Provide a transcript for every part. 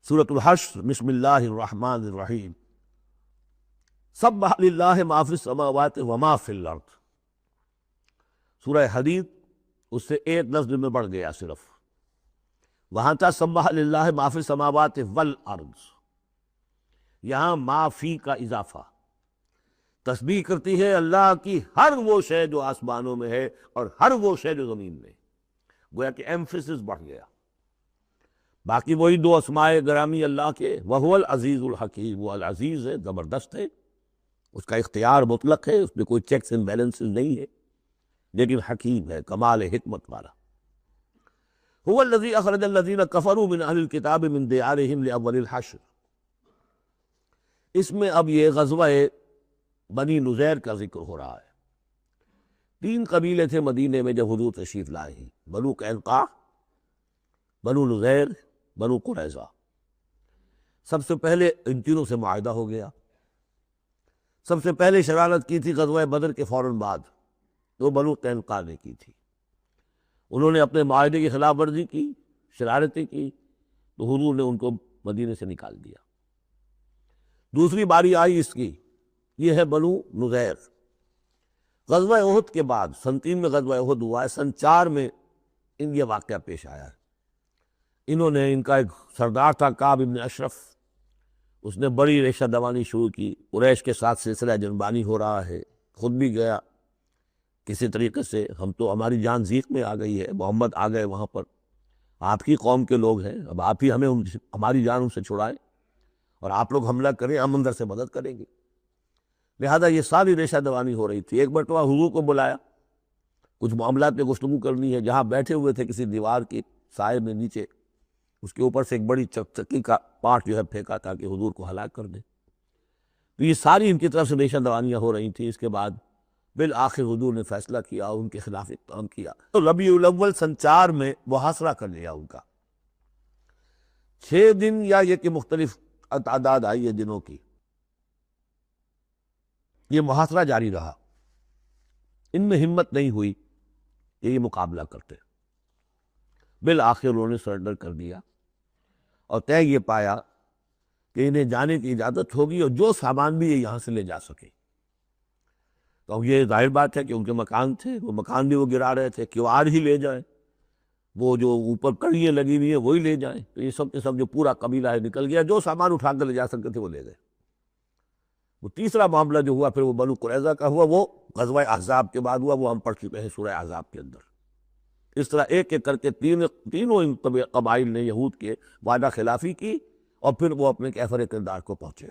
سورۃ الحشر، بسم اللہ الرحمن الرحیم۔ سبح للہ ما فی السماوات وما فی الارض۔ سورہ حدید اس سے ایک لفظ میں بڑھ گیا صرف، وہاں تھا سبح للہ ما فی السماوات والارض، یہاں ما فی کا اضافہ، تسبیح کرتی ہے اللہ کی ہر وہ شے جو آسمانوں میں ہے اور ہر وہ شے جو زمین میں، گویا کہ ایمفیسس بڑھ گیا۔ باقی وہی دو اسماء گرامی اللہ کے، وہو العزیز الحکیم، وہ العزیز ہے، زبردست ہے، اس کا اختیار مطلق ہے، اس میں کوئی چیکس اینڈ بیلنسز نہیں ہے، لیکن حکیم ہے، کمال حکمت والا۔ هو الذی اخرج الذین کفروا من اہل الکتاب من دیارہم لاول الحشر۔ اس میں اب یہ غزوہ بنی نذیر کا ذکر ہو رہا ہے۔ 3 قبیلے تھے مدینے میں جب حضور تشریف لائے ہیں، بنو قینقاع، بنو نذیر، بنو قریظہ۔ سب سے پہلے ان تینوں سے معاہدہ ہو گیا۔ سب سے پہلے شرارت کی تھی غزوہ بدر کے فوراً بعد، تو بنو قینقاع نے کی تھی۔ انہوں نے اپنے معاہدے کی خلاف ورزی کی، شرارتیں کی، تو حضور نے ان کو مدینے سے نکال دیا۔ دوسری باری آئی اس کی، یہ ہے بنو نذیر۔ غزوہ احد کے بعد، سن 3 میں غزوہ احد ہوا ہے، سن 4 میں ان یہ واقعہ پیش آیا ہے۔ انہوں نے، ان کا ایک سردار تھا کعب بن اشرف، اس نے بڑی ریشہ دوانی شروع کی، قریش کے ساتھ سلسلہ جنبانی ہو رہا ہے، خود بھی گیا کسی طریقے سے، ہم تو ہماری جان ضیق میں آ گئی ہے، محمد آ گئے وہاں پر، آپ کی قوم کے لوگ ہیں، اب آپ ہی ہمیں ہماری جان ان سے چھڑائیں، اور آپ لوگ حملہ کریں، ہم اندر سے مدد کریں گے۔ لہذا یہ ساری ریشہ دوانی ہو رہی تھی۔ ایک مرتبہ حضور کو بلایا، کچھ معاملات میں گفتگو کرنی ہے، جہاں بیٹھے ہوئے تھے کسی دیوار کے سائے میں نیچے، اس کے اوپر سے ایک بڑی چکی کا پارٹ جو ہے پھینکا تاکہ حضور کو ہلاک کر دے۔ تو یہ ساری ان کی طرف سے ریشہ دوانیاں ہو رہی تھیں۔ اس کے بعد بالآخر حضور نے فیصلہ کیا، ان کے خلاف اقدام کیا، تو ربیع الاول سن 4 میں محاصرہ کر لیا ان کا۔ 6 دن یا یہ کہ مختلف تعداد آئی ہے دنوں کی، یہ محاصرہ جاری رہا۔ ان میں ہمت نہیں ہوئی کہ یہ مقابلہ کرتے، بالآخر انہوں نے سرنڈر کر دیا، اور طے یہ پایا کہ انہیں جانے کی اجازت ہوگی، اور جو سامان بھی یہ یہاں سے لے جا سکے۔ تو یہ ظاہر بات ہے کہ ان کے مکان تھے، وہ مکان بھی وہ گرا رہے تھے، کیوں آج ہی لے جائیں، وہ جو اوپر کڑیاں لگی ہوئی ہیں وہی لے جائیں۔ تو یہ سب کے سب جو پورا قبیلہ ہے نکل گیا، جو سامان اٹھا کر لے جا سکتے تھے وہ لے گئے۔ وہ تیسرا معاملہ جو ہوا پھر وہ بنو قریظہ کا ہوا، وہ غزوہ احزاب کے بعد ہوا، وہ ہم پڑھ چکے ہیں سورہ احزاب کے اندر۔ اس طرح ایک ایک کر کے تینوں ان قبائل نے یہود کے وعدہ خلافی کی، اور پھر وہ اپنے کیفر کردار کو پہنچے۔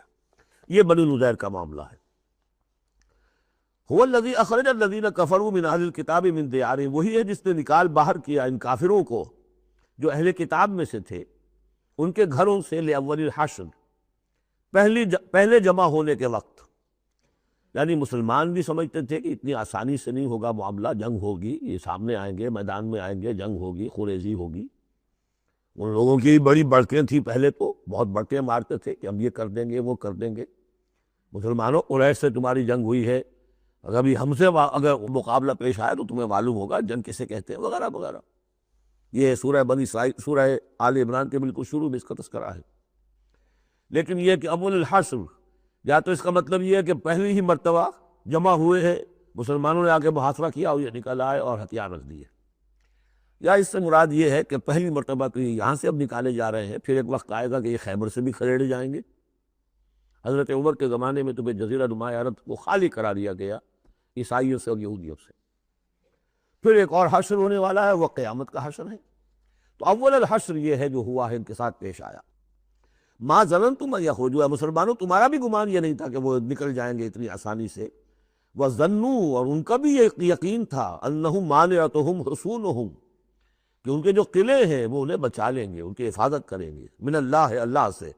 یہ بنو نذیر کا معاملہ ہے۔ هو الذی اخرج الذین کفروا من اہل الکتاب من دیارہم، وہی ہے جس نے نکال باہر کیا ان کافروں کو جو اہل کتاب میں سے تھے، ان کے گھروں سے، لاول الحشر، پہلے جمع ہونے کے وقت۔ یعنی مسلمان بھی سمجھتے تھے کہ اتنی آسانی سے نہیں ہوگا معاملہ، جنگ ہوگی، یہ سامنے آئیں گے، میدان میں آئیں گے، جنگ ہوگی، خونریزی ہوگی۔ ان لوگوں کی بڑی بڑکیں تھیں، پہلے تو بہت بڑکیں مارتے تھے کہ ہم یہ کر دیں گے، وہ کر دیں گے۔ مسلمانوں، قریش سے تمہاری جنگ ہوئی ہے، اگر ابھی ہم سے اگر مقابلہ پیش آیا تو تمہیں معلوم ہوگا جنگ کسے کہتے ہیں، وغیرہ وغیرہ۔ یہ سورہ بنی اسرائیل، سورہ آل عمران کے بالکل شروع میں اس کا تذکرہ ہے۔ لیکن یہ کہ اول الحشر، یا تو اس کا مطلب یہ ہے کہ پہلی ہی مرتبہ جمع ہوئے ہیں، مسلمانوں نے آ کے محاصرہ کیا اور یہ نکل آئے اور ہتھیار رکھ دیے، یا اس سے مراد یہ ہے کہ پہلی مرتبہ تو یہاں سے اب نکالے جا رہے ہیں، پھر ایک وقت آئے گا کہ یہ خیبر سے بھی خریدے جائیں گے۔ حضرت عمر کے زمانے میں تو جزیرہ نما عرب کو خالی کرا دیا گیا عیسائیوں سے اور یہودیوں سے۔ پھر ایک اور حشر ہونے والا ہے، وہ قیامت کا حشر ہے۔ تو اول الحشر یہ ہے جو ہوا ہے، ان کے ساتھ پیش آیا۔ ما ظننتم ان یخرجوا، مسلمانوں تمہارا بھی گمان یہ نہیں تھا کہ وہ نکل جائیں گے اتنی آسانی سے۔ وظنوا، اور ان کا بھی یہ یقین تھا، انہم مانعتہم حصونہم، کہ ان کے جو قلعے ہیں وہ انہیں بچا لیں گے، ان کی حفاظت کریں گے، من اللہ، اللہ سے۔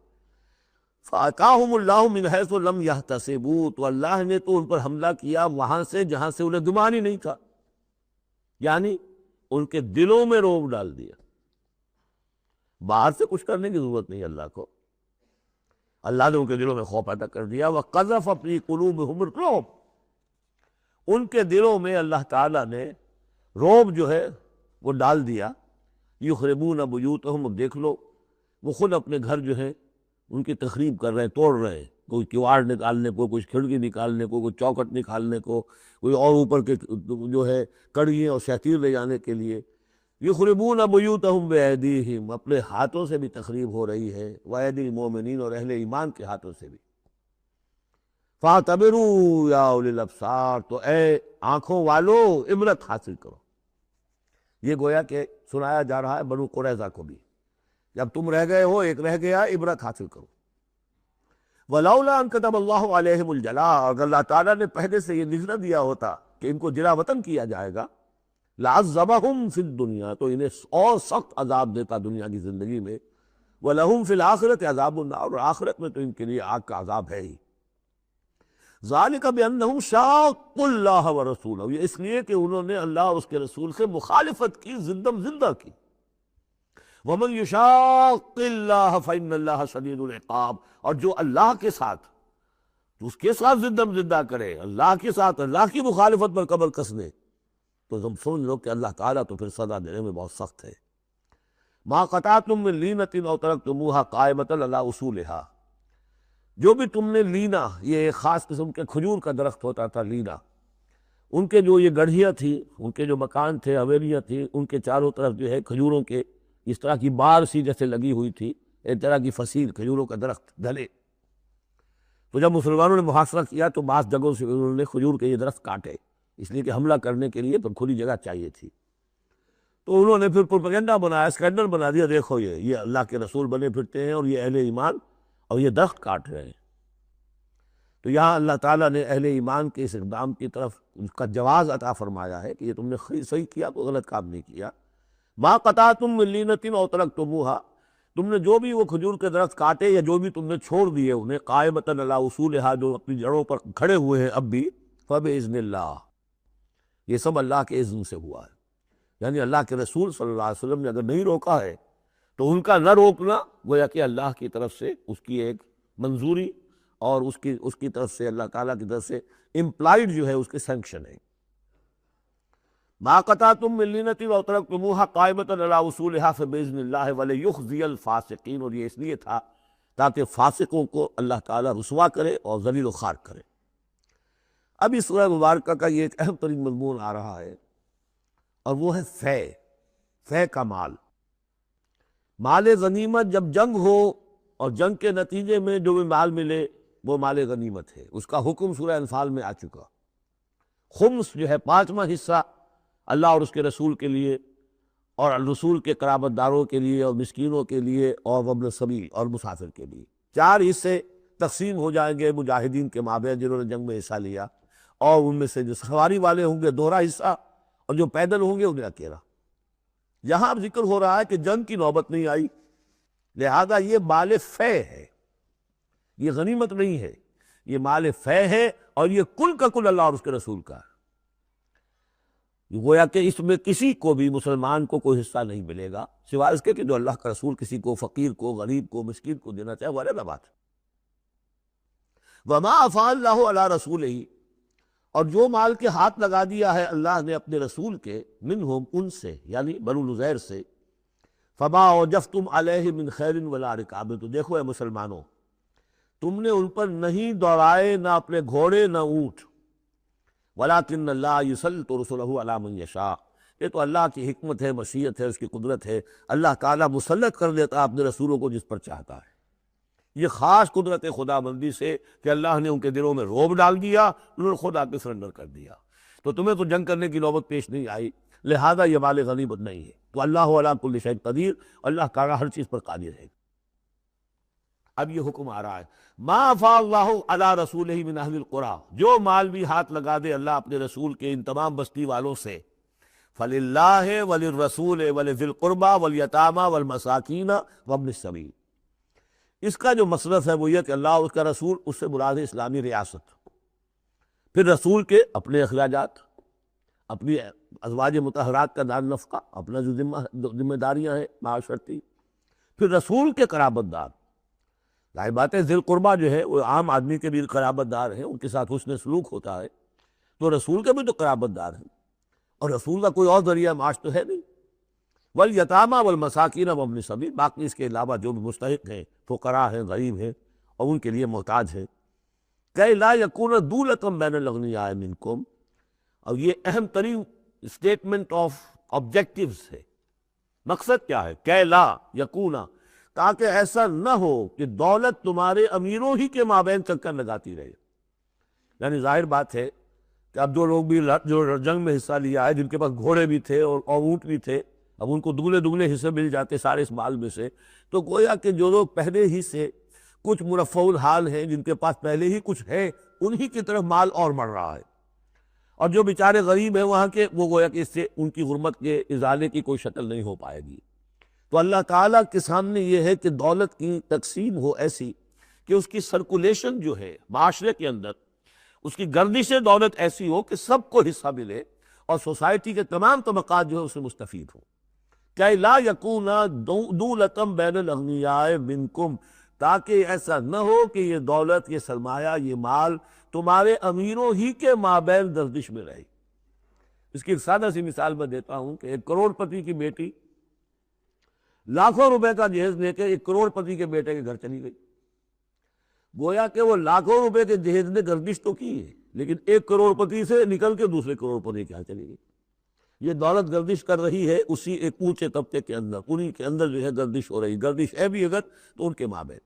فَأَتَاهُمُ اللَّهُ مِنْ حَيْثُ لَمْ يَحْتَسِبُوا، تو اللہ نے تو ان پر حملہ کیا وہاں سے جہاں سے انہیں گمان ہی نہیں تھا، یعنی ان کے دلوں میں رعب ڈال دیا۔ باہر سے کچھ کرنے کی ضرورت نہیں اللہ کو، اللہ نے ان کے دلوں میں خوف پیدا کر دیا۔ وَقَذَفَ فِي قُلُوبِهِمُ الرُّعْبَ، ان کے دلوں میں اللہ تعالیٰ نے رعب جو ہے وہ ڈال دیا۔ یخربون بیوتہم، دیکھ لو وہ خود اپنے گھر جو ہے ان کی تخریب کر رہے ہیں، توڑ رہے ہیں، کوئی کیواڑ نکالنے کو، کوئی کھڑکی نکالنے کو، کوئی چوکھٹ نکالنے کو، کوئی اور اوپر کے جو ہے کڑیے اور شتیر لے جانے کے لیے۔ یخربون بیوتہم بایدیہم، اپنے ہاتھوں سے بھی تخریب ہو رہی ہے، وایدی المومنین، اور اہل ایمان کے ہاتھوں سے بھی۔ فاعتبروا یا اولی الابصار، تو اے آنکھوں والو عبرت حاصل کرو۔ یہ گویا کہ سنایا جا رہا ہے بنو قریظہ کو بھی، جب تم رہ گئے ہو، ایک رہ گیا، عبرت حاصل کرو۔ وَلَوْلَا أَن كَتَبَ اللَّهُ عَلَيْهِمُ الْجَلَاءَ، اگر اللہ تعالیٰ نے پہلے سے یہ لکھ نہ دیا ہوتا کہ ان کو جلا وطن کیا جائے گا، لَعَذَّبَهُمْ فِي الدُّنْيَا، تو انہیں اور سخت عذاب دیتا دنیا کی زندگی میں، وَلَهُمْ فِي الْآخِرَةِ عَذَابُ النَّارِ، اور آخرت میں تو ان کے لیے آگ کا عذاب ہے ہی۔ ذَلِكَ بِأَنَّهُمْ شَاقُّوا اللَّهَ وَرَسُولَهُ، یہ اس لیے کہ انہوں نے اللہ اور اس کے رسول سے مخالفت کی، زندم زندہ کی۔ وَمَن يُشَاقِّ اللَّهَ فَإِنَّ اللَّهَ شَدِيدُ الْعِقَابِ، اور جو اللہ کے ساتھ، اس کے ساتھ زندم زندہ کرے، اللہ کے ساتھ اللہ کی مخالفت پر کمر کس لے، تو تم سمجھ لو کہ اللہ تعالیٰ تو پھر سزا دینے میں بہت سخت ہے۔ مَا قَطَعْتُم مِّن لِینَةٍ أَوْ تَرَكْتُمُوهَا قَائِمَةً عَلَىٰ أُصُولِهَا، جو بھی تم نے لینا، یہ ایک خاص قسم کے کھجور کا درخت ہوتا تھا لینا، ان کے جو یہ گڑھیاں تھی، ان کے جو مکان تھے، حویلیاں تھیں، ان کے چاروں طرف جو ہے کھجوروں کے اس طرح کی بار سی جیسے لگی ہوئی تھی، ایک طرح کی فصیل کھجوروں کا درخت ڈھلے۔ تو جب مسلمانوں نے محاصرہ کیا تو بعض جگہوں سے انہوں نے کھجور کے یہ درخت کاٹے، اس لیے کہ حملہ کرنے کے لیے تو کھلی جگہ چاہیے تھی۔ تو انہوں نے پھر پروپیگنڈا بنایا، اسکینڈل بنا دیا، دیکھو یہ اللہ کے رسول بنے پھرتے ہیں اور یہ اہل ایمان اور یہ درخت کاٹ رہے ہیں۔ تو یہاں اللہ تعالیٰ نے اہل ایمان کے اس اقدام کی طرف اس کا جواز عطا فرمایا ہے کہ یہ تم نے صحیح کیا، کوئی غلط کام نہیں کیا۔ مَا قَطَعْتُم مِّن لِینَةٍ أَوْ تَرَكْتُمُوهَا، تم نے جو بھی وہ کھجور کے درخت کاٹے یا جو بھی تم نے چھوڑ دیے انہیں، قائمۃ علی اصولھا، جو اپنی جڑوں پر کھڑے ہوئے ہیں اب بھی، فبإذن اللہ، یہ سب اللہ کے اذن سے ہوا ہے۔ یعنی اللہ کے رسول صلی اللہ علیہ وسلم نے اگر نہیں روکا ہے تو ان کا نہ روکنا گویا کہ اللہ کی طرف سے اس کی ایک منظوری اور اس کی طرف سے اللہ تعالیٰ کی طرف سے امپلائڈ جو ہے اس کے سینکشن ہے۔ مَا قَطَعْتُم مِّن لِینَةٍ أَوْ تَرَكْتُمُوهَا قَائِمَةً عَلَىٰ أُصُولِهَا فَبِإِذْنِ اللَّهِ وَلِيُخْزِيَ الْفَاسِقِينَ، اور یہ اس لیے تھا تاکہ فاسقوں کو اللہ تعالیٰ رسوا کرے اور ذلیل و خوار کرے۔ اب اس سورہ مبارکہ کا یہ ایک اہم ترین مضمون آ رہا ہے، اور وہ ہے فے کا مال۔ مال غنیمت، جب جنگ ہو اور جنگ کے نتیجے میں جو بھی مال ملے وہ مال غنیمت ہے، اس کا حکم سورہ انفال میں آ چکا۔ خمس جو ہے 5واں حصہ اللہ اور اس کے رسول کے لیے اور رسول کے قرابت داروں کے لیے اور مسکینوں کے لیے اور وابن السبیل اور مسافر کے لیے، 4 حصے تقسیم ہو جائیں گے مجاہدین کے مابین جنہوں نے جنگ میں حصہ لیا، اور ان میں سے جو سواری والے ہوں گے دوہرا حصہ، اور جو پیدل ہوں گے انہیں اکیلا۔ یہاں اب ذکر ہو رہا ہے کہ جنگ کی نوبت نہیں آئی، لہذا یہ مال فے ہے، یہ غنیمت نہیں ہے، یہ مال فے ہے، اور یہ کل کا کل اللہ اور اس کے رسول کا ہے۔ گویا کہ اس میں کسی کو بھی مسلمان کو کوئی حصہ نہیں ملے گا سوائے اس کے کہ جو اللہ کا رسول کسی کو، فقیر کو، غریب کو، مسکین کو دینا چاہے، وہ علیحدہ بات ہے۔ وَمَا أَفَاءَ اللَّهُ عَلَىٰ رَسُولِهِ، اور جو مال کے ہاتھ لگا دیا ہے اللہ نے اپنے رسول کے، منہم، ان سے، یعنی بنو نذیر سے، فَمَا أَوْجَفْتُمْ عَلَيْهِ مِنْ خَيْرٍ وَلَا رِكَابٍ، تو دیکھو اے مسلمانوں، تم نے ان پر نہیں دوڑائے نہ اپنے گھوڑے نہ اونٹ، وَلَٰكِنَّ اللَّهَ يُسَلِّطُ رُسُلَهُ عَلَىٰ مَن يَشَاءُ، یہ تو اللہ کی حکمت ہے، مشیت ہے، اس کی قدرت ہے، اللہ تعالیٰ مسلط کر دیتا ہے اپنے رسولوں کو جس پر چاہتا ہے۔ یہ خاص قدرت خدا بندی سے کہ اللہ نے ان کے دلوں میں رعب ڈال دیا، انہوں نے خود آ کے سرنڈر کر دیا، تو تمہیں تو جنگ کرنے کی نوبت پیش نہیں آئی، لہذا یہ مال غنیمت نہیں ہے۔ تو اللہ علیٰ کل شیء قدیر، اللہ تعالیٰ ہر چیز پر قادر ہے۔ اب یہ حکم آ رہا ہے، ما افاء اللہ علی رسولہ من اہل القریٰ، جو مال بھی ہاتھ لگا دے اللہ اپنے رسول کے ان تمام بستی والوں سے، فللہ وللرسول ولذی القربى والیتامى والمساکین وابن السبیل، اس کا جو مصرف ہے وہ یہ کہ اللہ اور اس کا رسول، اس سے مراد ہے اسلامی ریاست، پھر رسول کے اپنے اخراجات، اپنی ازواج مطہرات کا دار نفقہ، اپنا جو ذمہ داریاں ہیں معاشرتی، پھر رسول کے قرابت دار، ظاہر بات ہے ذی القربیٰ جو ہے وہ عام آدمی کے بھی قرابت دار ہیں، ان کے ساتھ حسن سلوک ہوتا ہے، تو رسول کے بھی تو قرابت دار ہیں، اور رسول کا کوئی اور ذریعہ معاش تو ہے نہیں، والیتامی والمساکین وابن السبیل، باقی اس کے علاوہ جو بھی مستحق ہیں، فقراء ہیں، غریب ہیں اور ان کے لیے محتاج ہیں، کہ لا یکون دولۃ بین الاغنیاء منکم، اور یہ اہم ترین اسٹیٹمنٹ آف آبجیکٹیوز ہے۔ مقصد کیا ہے؟ کہ لا یکونا، تاکہ ایسا نہ ہو کہ دولت تمہارے امیروں ہی کے مابین چکر لگاتی رہے۔ یعنی ظاہر بات ہے کہ اب جو لوگ بھی جو جنگ میں حصہ لیا ہے، جن کے پاس گھوڑے بھی تھے اور اونٹ بھی تھے، اب ان کو دگنے دگنے حصے مل جاتے سارے اس مال میں سے، تو گویا کہ جو لوگ پہلے ہی سے کچھ مرفع الحال ہیں، جن کے پاس پہلے ہی کچھ ہے، انہی کی طرف مال اور بڑھ رہا ہے، اور جو بیچارے غریب ہیں وہاں کے، وہ گویا کہ اس سے ان کی غربت کے ازالے کی کوئی شکل نہیں ہو پائے گی۔ تو اللہ تعالیٰ کے سامنے یہ ہے کہ دولت کی تقسیم ہو ایسی کہ اس کی سرکولیشن جو ہے معاشرے کے اندر، اس کی گردش دولت ایسی ہو کہ سب کو حصہ ملے اور سوسائٹی کے تمام طبقات جو ہے اس سے مستفید ہوں۔ کہ لا یکون دولۃ بین الاغنیاء منکم، تاکہ ایسا نہ ہو کہ یہ دولت، یہ سرمایہ، یہ مال تمہارے امیروں ہی کے مابین گردش میں رہے۔ اس کی ایک سادہ سی مثال میں دیتا ہوں کہ ایک کروڑ پتی کی بیٹی لاکھوں روپے کا جہیز لے کے ایک کروڑ پتی کے بیٹے کے گھر چلی گئی، گویا کہ وہ لاکھوں روپے کے جہیز نے گردش تو کی ہے، لیکن ایک کروڑ پتی سے نکل کے دوسرے کروڑ پتی کے یہاں چلی گئی۔ یہ دولت گردش کر رہی ہے اسی ایک اونچے طبقے کے اندر، انہی کے اندر جو ہے گردش ہو رہی، گردش ہے بھی اگر تو ان کے مابین۔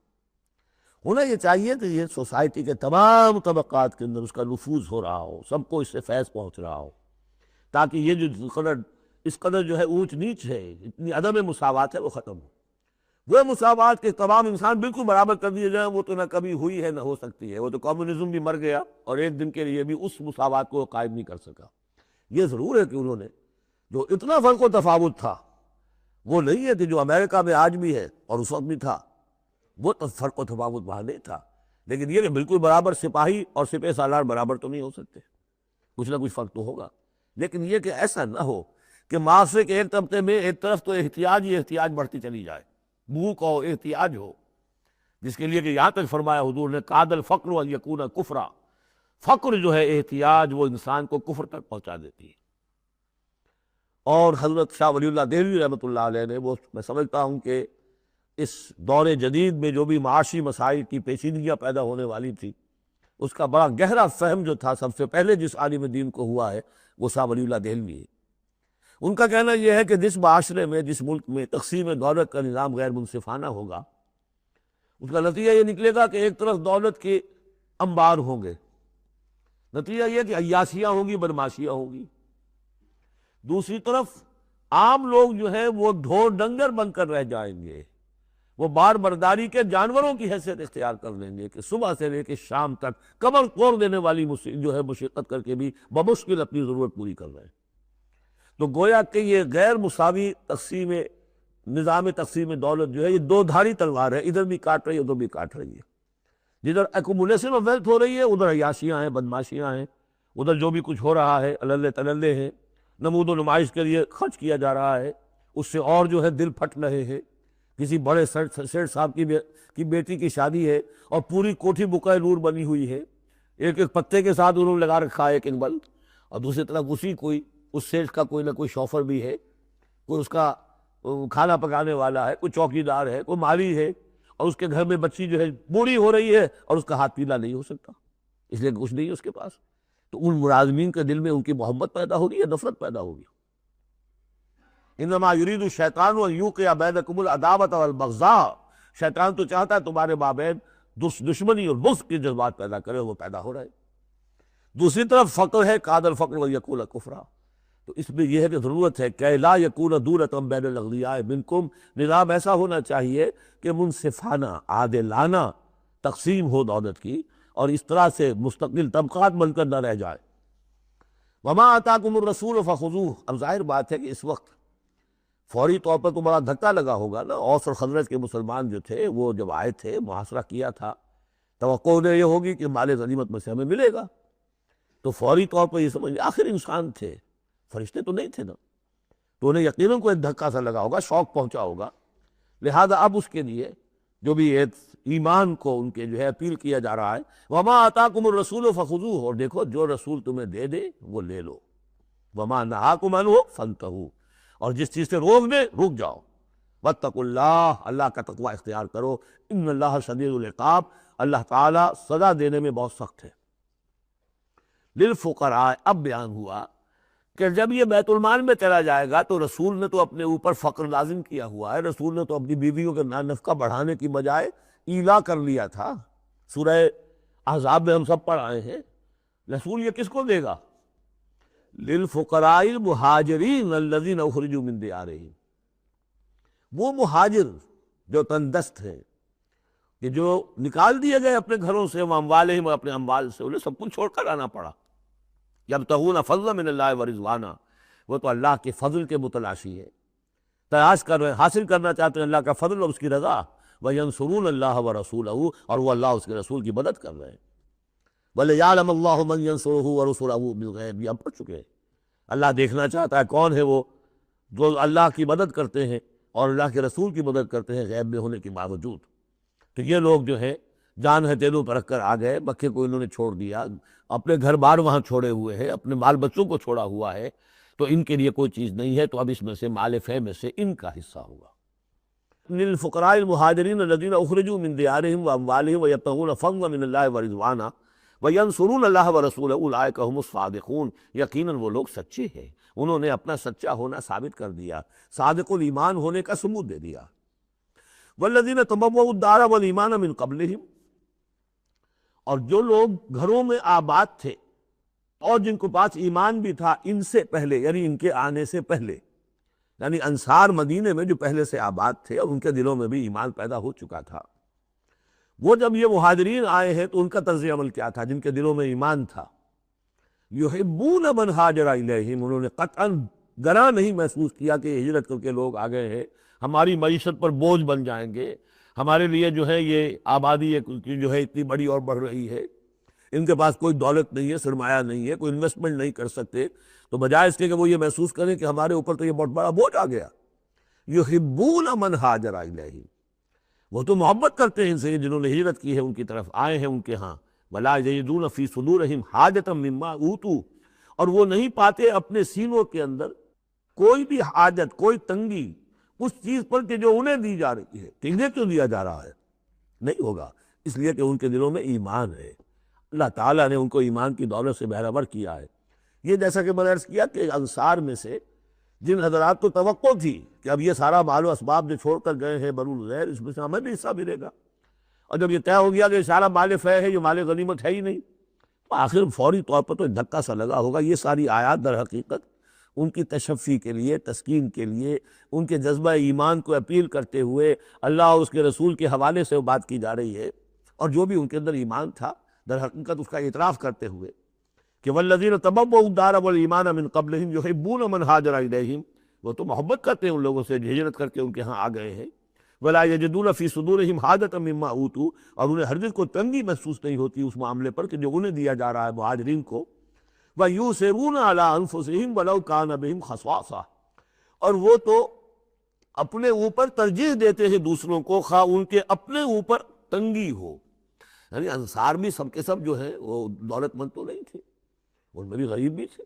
ہونا یہ چاہیے کہ یہ سوسائٹی کے تمام طبقات کے اندر اس کا نفوذ ہو رہا ہو، سب کو اس سے فیض پہنچ رہا ہو، تاکہ یہ جو اس قدر جو ہے اونچ نیچ ہے، اتنی عدم مساوات ہے، وہ ختم ہو۔ وہ مساوات کے تمام انسان بالکل برابر کر دیے جائیں، وہ تو نہ کبھی ہوئی ہے نہ ہو سکتی ہے، وہ تو کمیونزم بھی مر گیا اور ایک دن کے لیے بھی اس مساوات کو قائم نہیں کر سکا۔ یہ ضرور ہے کہ انہوں نے جو اتنا فرق و تفاوت تھا، وہ نہیں ہے کہ جو امریکہ میں آج بھی ہے اور اس وقت بھی تھا، وہ فرق و تفاوت وہاں نہیں تھا، لیکن یہ کہ بالکل برابر سپاہی اور سپہ سالار برابر تو نہیں ہو سکتے، کچھ نہ کچھ فرق تو ہوگا۔ لیکن یہ کہ ایسا نہ ہو کہ معاشرے کے ایک طبقے میں ایک طرف تو احتیاج ہی احتیاج بڑھتی چلی جائے، بھوک اور احتیاج ہو، جس کے لیے کہ یہاں تک فرمایا حضور نے کاد الفقر ان یکون کفرا، فقر جو ہے، احتیاج، وہ انسان کو کفر تک پہنچا دیتی ہے۔ اور حضرت شاہ ولی اللہ دہلوی رحمۃ اللہ علیہ نے، وہ میں سمجھتا ہوں کہ اس دور جدید میں جو بھی معاشی مسائل کی پیچیدگیاں پیدا ہونے والی تھی، اس کا بڑا گہرا فہم جو تھا سب سے پہلے جس عالم دین کو ہوا ہے وہ شاہ ولی اللہ دہلوی ہے۔ ان کا کہنا یہ ہے کہ جس معاشرے میں، جس ملک میں تقسیم دولت کا نظام غیر منصفانہ ہوگا، اس کا نتیجہ یہ نکلے گا کہ ایک طرف دولت کے انبار ہوں گے، نتیجہ یہ کہ عیاشیاں ہوں گی، بدماشیاں ہوں گی، دوسری طرف عام لوگ جو ہیں وہ ڈھور ڈنگر بن کر رہ جائیں گے، وہ بار برداری کے جانوروں کی حیثیت اختیار کر لیں گے کہ صبح سے لے کے شام تک کمر توڑ دینے والی جو ہے مشقت کر کے بھی بمشکل اپنی ضرورت پوری کر رہے ہیں۔ تو گویا کہ یہ غیر مساوی نظام تقسیم دولت جو ہے، یہ دو دھاری تلوار ہے، ادھر بھی کاٹ رہی ہے ادھر بھی کاٹ رہی ہے۔ جدھر ایکومولیشن آف ویلتھ ہو رہی ہے ادھر عیاشیاں ہیں، بدماشیاں ہیں، ادھر جو بھی کچھ ہو رہا ہے اللہ تللے ہیں، نمود و نمائش کے لیے خرچ کیا جا رہا ہے، اس سے اور جو ہے دل پھٹ رہے ہیں۔ کسی بڑے سیٹ صاحب کی بیٹی کی شادی ہے اور پوری کوٹھی بقعہ نور بنی ہوئی ہے، ایک ایک پتے کے ساتھ انہوں نے لگا رکھا ہے ایک ایک بلب، اور دوسری طرف اس سیٹ کا کوئی نہ کوئی شوفر بھی ہے، کوئی اس کا کھانا پکانے والا ہے، کوئی چوکی دار ہے، کوئی مالی ہے، اور اس کے گھر میں بچی جو ہے بوڑھی ہو رہی ہے اور اس کا ہاتھ پیلا نہیں ہو سکتا، اس لیے کچھ نہیں ہے اس کے پاس۔ تو ان ملازمین کے دل میں ان کی محبت پیدا ہوگی یا نفرت پیدا ہوگی؟ انما یرید الشیطان ان یوقع بینکم العداوۃ والبغضاء، شیطان تو چاہتا ہے تمہارے مابین دشمنی اور بغض کے جذبات پیدا کرے، وہ پیدا ہو رہے۔ دوسری طرف فقر ہے، کاد الفقر ویکون کفرا، تو اس میں یہ ہے کہ ضرورت ہے کہ لا یکون دولۃ بین الاغنیاء منکم، نظام ایسا ہونا چاہیے کہ منصفانہ، عادلانہ تقسیم ہو دولت کی، اور اس طرح سے مستقل طبقات بن کر نہ رہ جائے۔ وما آتاکم الرسول فخذوہ، اب ظاہر بات ہے کہ اس وقت فوری طور پر تو بڑا دھکا لگا ہوگا نا، اوس اور خزرج کے مسلمان جو تھے وہ جب آئے تھے، محاصرہ کیا تھا، توقع انہیں یہ ہوگی کہ مال غنیمت میں سے ہمیں ملے گا، تو فوری طور پر یہ سمجھ، آخر انسان تھے، فرشتے تو نہیں تھے نا، تو انہیں یقیناً کوئی دھکا سا لگا ہوگا، شوق پہنچا ہوگا، لہذا اب اس کے لیے جو بھی ایمان کو ان کے جو ہے اپیل کیا جا رہا ہے، وما آتاکم الرسول فخذوہ، اور دیکھو جو رسول تمہیں دے دے وہ لے لو، وما نہاکم عنہ فانتہوا، اور جس چیز سے روک دے رک جاؤ۔ واتقوا اللہ، اللہ کا تقوی اختیار کرو، ان اللہ شدید العقاب، اللہ تعالیٰ سزا دینے میں بہت سخت ہے۔ للفقراء، اب بیان ہوا کہ جب یہ بیت المال میں چلا جائے گا تو رسول نے تو اپنے اوپر فقر لازم کیا ہوا ہے، رسول نے تو اپنی بیویوں کے نفقہ بڑھانے کی بجائے ایلا کر لیا تھا، سورہ احزاب میں ہم سب پڑھ آئے ہیں۔ رسول یہ کس کو دے گا؟ للفقراء المہاجرین الذین اخرجوا من دیارہم، وہ مہاجر جو تندست ہیں، کہ جو نکال دیے گئے اپنے گھروں سے، اموالہم، اپنے اموال سے، انہیں سب کچھ چھوڑ کر آنا پڑا۔ یبتغون فضلا من اللہ ورضوانا، وہ تو اللہ کے فضل کے متلاشی ہے، تلاش کر رہے ہیں، حاصل کرنا چاہتے ہیں اللہ کا فضل اور اس کی رضا۔ وینصرون اللہ ورسولہ، اور وہ اللہ اس کے رسول کی مدد کر رہے ہیں۔ وَلِيَعْلَمَ اللَّهُ مَن يَنصُرُهُ وَرُسُلَهُ بِالْغَیبِ، یہ ہم پڑھ چکے ہیں۔ اللہ دیکھنا چاہتا ہے کون ہے وہ جو اللہ کی مدد کرتے ہیں اور اللہ کے رسول کی مدد کرتے ہیں غیب میں ہونے کے باوجود۔ تو یہ لوگ جو ہے جان ہتھیلیوں پر رکھ کر آ گئے، مکے کو انہوں نے چھوڑ دیا، اپنے گھر بار وہاں چھوڑے ہوئے ہیں، اپنے مال بچوں کو چھوڑا ہوا ہے، تو ان کے لیے کوئی چیز نہیں ہے، تو اب اس میں سے مال فے میں سے ان کا حصہ ہوگا۔ للفقراء المہاجرین الذین اخرجوا من دیارہم واموالہم ویبتغون فضلا من اللہ ورضوانا وینصرون اللہ ورسولہ اولئک هم الصادقون، یقیناً وہ لوگ سچے ہیں، انہوں نے اپنا سچا ہونا ثابت کر دیا، صادق الایمان ہونے کا ثبوت دے دیا۔ والذین تبوؤا الدار والایمان من قبلہم، اور جو لوگ گھروں میں آباد تھے اور جن کو پاس ایمان بھی تھا ان سے پہلے، یعنی ان کے آنے سے پہلے، یعنی انصار مدینے میں جو پہلے سے آباد تھے اور ان کے دلوں میں بھی ایمان پیدا ہو چکا تھا، وہ جب یہ مہاجرین آئے ہیں تو ان کا طرز عمل کیا تھا؟ جن کے دلوں میں ایمان تھا، یحبون من ہاجر الیہم، انہوں نے قطعاً گراں نہیں محسوس کیا کہ ہجرت کر کے لوگ آ گئے ہیں، ہماری معیشت پر بوجھ بن جائیں گے، ہمارے لیے جو ہے یہ آبادی جو ہے اتنی بڑی اور بڑھ رہی ہے، ان کے پاس کوئی دولت نہیں ہے، سرمایہ نہیں ہے، کوئی انویسٹمنٹ نہیں کر سکتے، تو بجائے اس کے کہ وہ یہ محسوس کریں کہ ہمارے اوپر تو یہ بہت بڑا بوجھ آ گیا، یحبون من ہاجر الیہم، وہ تو محبت کرتے ہیں ان سے جنہوں نے ہجرت کی ہے، ان کی طرف آئے ہیں ان کے ہاں، ولا یجدون فی صدورہم حاجۃ مما اوتوا، اور وہ نہیں پاتے اپنے سینوں کے اندر کوئی بھی حاجت، کوئی تنگی اس چیز پر کہ جو انہیں دی جا رہی ہے۔ انہیں کیوں دیا جا رہا ہے؟ نہیں ہوگا، اس لیے کہ ان کے دلوں میں ایمان ہے، اللہ تعالیٰ نے ان کو ایمان کی دولت سے بہرہور کیا ہے۔ یہ جیسا کہ میں نے عرض کیا کہ انصار میں سے جن حضرات کو توقع تھی کہ اب یہ سارا مال و اسباب جو چھوڑ کر گئے ہیں بنو الزیر، اس میں سے ہمیں بھی حصہ ملے گا، اور جب یہ طے ہو گیا کہ سارا مال فے ہے، یہ مال غنیمت ہے ہی نہیں، تو آخر فوری طور پر تو دھکا سا لگا ہوگا۔ یہ ساری آیات در حقیقت ان کی تشفی کے لیے، تسکین کے لیے، ان کے جذبہ ایمان کو اپیل کرتے ہوئے اللہ اور اس کے رسول کے حوالے سے وہ بات کی جا رہی ہے، اور جو بھی ان کے اندر ایمان تھا در حقیقت اس کا اعتراف کرتے ہوئے کہ والذین تبوؤا الدار والایمان من قبلہم یحبون من ہاجر الیہم، وہ تو محبت کرتے ہیں ان لوگوں سے جو ہجرت کر کے ان کے ہاں آ گئے ہیں، ولا یجدون فی صدورہم حاجۃ مما اوتوا، اور انہیں ہرگز کوئی تنگی محسوس نہیں ہوتی اس معاملے پر کہ جو انہیں دیا جا رہا ہے مہاجرین کو، وَيُؤْثِرُونَ عَلَىٰ أَنفُسِهِمْ وَلَوْ كَانَ بِهِمْ خَصَاصَةٌ، اور وہ تو اپنے اوپر ترجیح دیتے ہیں دوسروں کو، خواہ ان کے اپنے اوپر تنگی ہو۔ یعنی انصار بھی سب کے سب جو ہیں وہ دولت مند تو نہیں تھے، ان میں بھی غریب بھی تھے،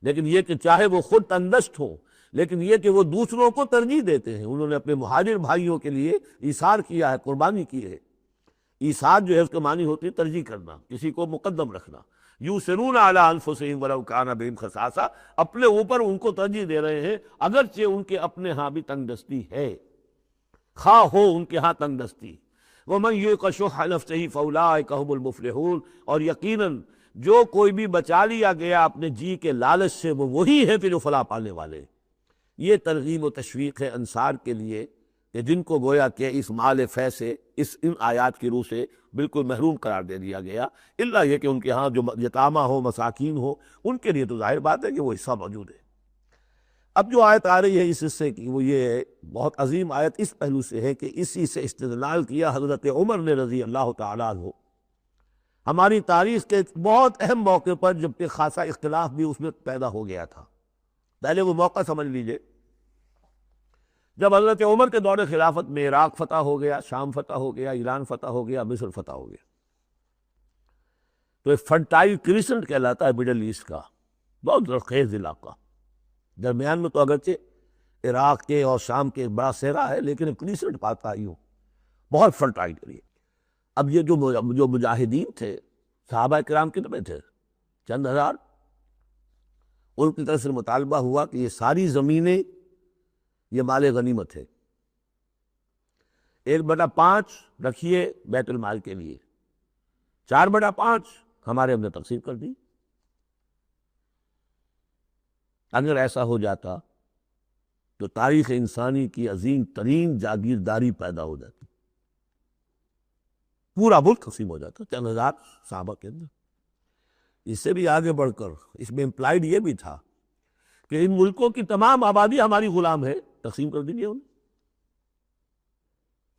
لیکن یہ کہ چاہے وہ خود تندست ہوں، لیکن یہ کہ وہ دوسروں کو ترجیح دیتے ہیں، انہوں نے اپنے مہاجر بھائیوں کے لیے ایثار کیا ہے، قربانی کی ہے۔ ایثار جو ہے اس کا معنی ہوتی ہے ترجیح کرنا، کسی کو مقدم رکھنا۔ یؤثرون علی انفسہم ولو کان بہم خصاصہ، اپنے اوپر ان کو ترجیح دے رہے ہیں اگرچہ ان کے اپنے ہاں بھی تنگ دستی ہے، خواہ ہو ان کے ہاں تنگ دستی۔ ومن یوق شح نفسہ فاولئک هم المفلحون، اور یقیناً جو کوئی بھی بچا لیا گیا اپنے جی کے لالچ سے وہ وہی ہے پھر جو فلاح پانے والے۔ یہ ترغیب و تشویق ہے انصار کے لیے کہ جن کو گویا کہ اس مال فے سے، ان آیات کی روح سے بالکل محروم قرار دے دیا گیا، الا یہ کہ ان کے ہاں جو یتامہ ہو، مساکین ہو، ان کے لیے تو ظاہر بات ہے کہ وہ حصہ موجود ہے۔ اب جو آیت آ رہی ہے اس حصے کی، وہ یہ ہے، بہت عظیم آیت اس پہلو سے ہے کہ اسی سے استدلال کیا حضرت عمر نے رضی اللہ تعالیٰ عنہ، ہماری تاریخ کے بہت اہم موقع پر جب کہ خاصا اختلاف بھی اس میں پیدا ہو گیا تھا۔ پہلے وہ موقع سمجھ لیجئے جب حضرت عمر کے دور خلافت میں عراق فتح ہو گیا، شام فتح ہو گیا، ایران فتح ہو گیا، مصر فتح ہو گیا، تو ایک فرٹائل کریسنٹ کہلاتا ہے مڈل ایسٹ کا، بہت زرخیز علاقہ، درمیان میں تو اگرچہ عراق کے اور شام کے بڑا صحرا ہے، لیکن ایک ریسنٹ بات آئی ہوں، بہت فرٹائل ایریا۔ اب یہ جو مجاہدین تھے، صحابہ کرام کتنے تھے؟ چند ہزار۔ ان کی طرف سے مطالبہ ہوا کہ یہ ساری زمینیں یہ مال غنیمت ہے، 1/5 رکھیے بیت المال کے لیے، 4/5 ہمارے ہم نے تقسیم کر دی۔ اگر ایسا ہو جاتا تو تاریخ انسانی کی عظیم ترین جاگیرداری پیدا ہو جاتی، پورا ملک قسیم ہو جاتا چند ہزار صحابہ کے اندر۔ اس سے بھی آگے بڑھ کر اس میں امپلائڈ یہ بھی تھا کہ ان ملکوں کی تمام آبادی ہماری غلام ہے، تقسیم کر دیجیے انہیں۔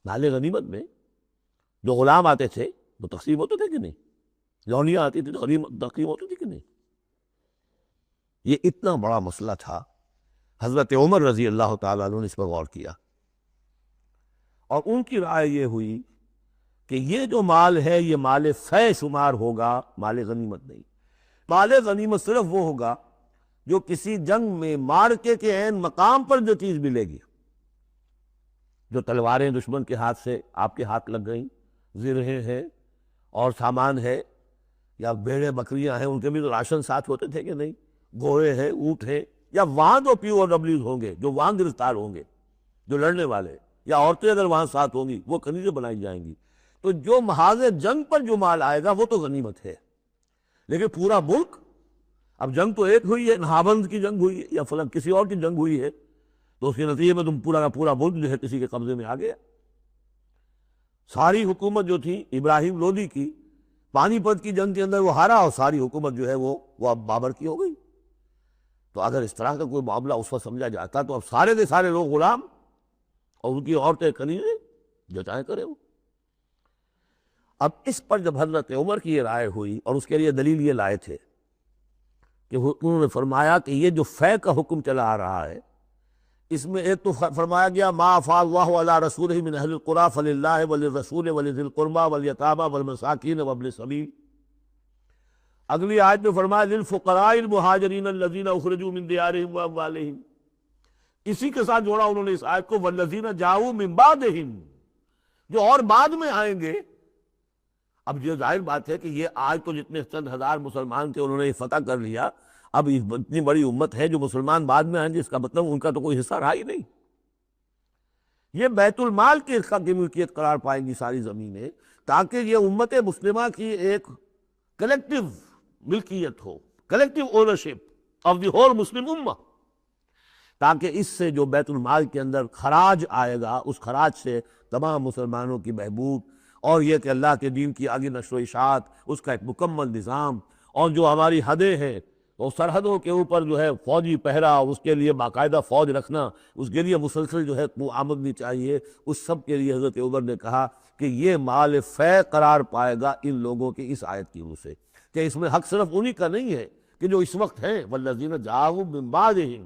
مال غنیمت میں جو غلام آتے تھے وہ تقسیم ہوتے تھے کہ نہیں؟ لونیاں آتی تھی تو تقسیم ہوتی تھی کہ نہیں؟ یہ اتنا بڑا مسئلہ تھا، حضرت عمر رضی اللہ تعالیٰ عنہ نے اس پر غور کیا، اور ان کی رائے یہ ہوئی کہ یہ جو مال ہے یہ مال فے شمار ہوگا، مال غنیمت نہیں۔ مال غنیمت صرف وہ ہوگا جو کسی جنگ میں مارکے کے عین مقام پر جو چیز ملے گی، جو تلواریں دشمن کے ہاتھ سے آپ کے ہاتھ لگ گئیں، زرہیں ہیں اور سامان ہے، یا بھیڑیں بکریاں ہیں، ان کے بھی تو راشن ساتھ ہوتے تھے کہ نہیں، گھوڑے ہیں، اونٹ ہیں، یا وہاں جو پی او ڈبلیوز ہوں گے، جو وہاں گرفتار ہوں گے، جو لڑنے والے، یا عورتیں اگر وہاں ساتھ ہوں گی وہ کنیزیں بنائی جائیں گی، تو جو محاذ جنگ پر جو مال آئے گا وہ تو غنیمت ہے۔ لیکن پورا ملک، اب جنگ تو ایک ہوئی ہے، نہابند کی جنگ ہوئی ہے یا فلاں کسی اور کی جنگ ہوئی ہے، تو اس کے نتیجے میں تم پورا کا پورا ملک جو ہے کسی کے قبضے میں آ گیا۔ ساری حکومت جو تھی ابراہیم لودھی کی، پانی پت کی جنگ کے اندر وہ ہارا، اور ساری حکومت جو ہے وہ اب بابر کی ہو گئی۔ تو اگر اس طرح کا کوئی معاملہ اس وقت سمجھا جاتا تو اب سارے کے سارے لوگ غلام اور ان کی عورتیں کنیزیں، جو چاہے کرے وہ۔ اب اس پر جب حضرت عمر کی یہ رائے ہوئی، اور اس کے لیے دلیل یہ لائے تھے کہ انہوں نے فرمایا کہ یہ جو فے کا حکم چلا آ رہا ہے، اس میں ایک تو فرمایا گیا ما افاء اللہ علی رسولہ من اہل القریٰ فللہ وللرسول ولذی القربیٰ والیتامیٰ والمساکین وابن السبیل۔ اگلی آیت میں فرمایا للفقراء المہاجرین الذین اخرجوا من دیارہم واموالہم۔ اسی کے ساتھ جوڑا انہوں نے اس آیت کو والذین جاؤوا من بعدہم، جو اور بعد میں آئیں گے۔ اب یہ ظاہر بات ہے کہ یہ آج تو جتنے چند ہزار مسلمان تھے انہوں نے یہ فتح کر لیا، اب اتنی بڑی امت ہے جو مسلمان بعد میں آئیں گے، اس کا مطلب ان کا تو کوئی حصہ رہا ہی نہیں۔ یہ بیت المال کے حصہ کی ملکیت قرار پائیں گی ساری زمینیں، تاکہ یہ امت مسلمہ کی ایک کلیکٹیو ملکیت ہو، collective ownership of the whole Muslim امہ، تاکہ اس سے جو بیت المال کے اندر خراج آئے گا، اس خراج سے تمام مسلمانوں کی بہبود، اور یہ کہ اللہ کے دین کی آگے نشر و اشاعت، اس کا ایک مکمل نظام، اور جو ہماری حدیں ہیں وہ سرحدوں کے اوپر جو ہے فوجی پہرا، اس کے لیے باقاعدہ فوج رکھنا، اس کے لیے مسلسل جو ہے آمدنی چاہیے، اس سب کے لیے حضرت عمر نے کہا کہ یہ مال فے قرار پائے گا ان لوگوں کی اس آیت کی وجہ سے، کہ اس میں حق صرف انہی کا نہیں ہے کہ جو اس وقت ہیں والذین جاؤوا من بعدہم،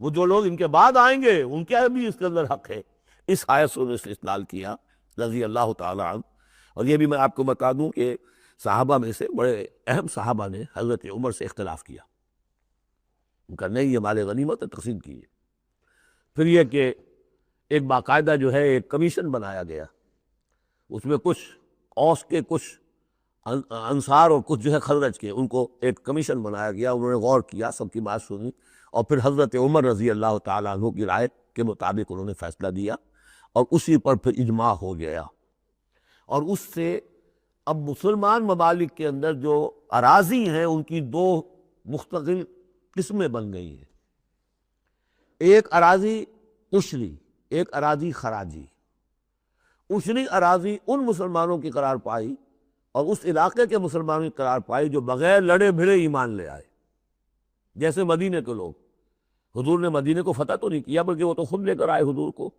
وہ جو لوگ ان کے بعد آئیں گے ان کے بھی اس کے اندر حق ہے۔ اس آیت سے انہوں نے استدلال کیا رضی اللہ تعالیٰ عنہ۔ اور یہ بھی میں آپ کو بتا دوں کہ صحابہ میں سے بڑے اہم صحابہ نے حضرت عمر سے اختلاف کیا، ان کا نہیں یہ مال غنیمت ہے، تقسیم کیے۔ پھر یہ کہ ایک باقاعدہ جو ہے ایک کمیشن بنایا گیا، اس میں کچھ اوس کے، کچھ انصار اور کچھ جو ہے خزرج کے، ان کو ایک کمیشن بنایا گیا، انہوں نے غور کیا، سب کی بات سنی، اور پھر حضرت عمر رضی اللہ تعالیٰ عنہ کی رائے کے مطابق انہوں نے فیصلہ دیا، اور اسی پر پھر اجماع ہو گیا۔ اور اس سے اب مسلمان ممالک کے اندر جو اراضی ہیں ان کی دو مستقل قسمیں بن گئی ہیں، ایک اراضی عشری، ایک اراضی خراجی۔ عشری اراضی ان مسلمانوں کی قرار پائی اور اس علاقے کے مسلمانوں کی قرار پائی جو بغیر لڑے بھڑے ایمان لے آئے، جیسے مدینے کے لوگ۔ حضور نے مدینے کو فتح تو نہیں کیا بلکہ وہ تو خود لے کر آئے حضور کو،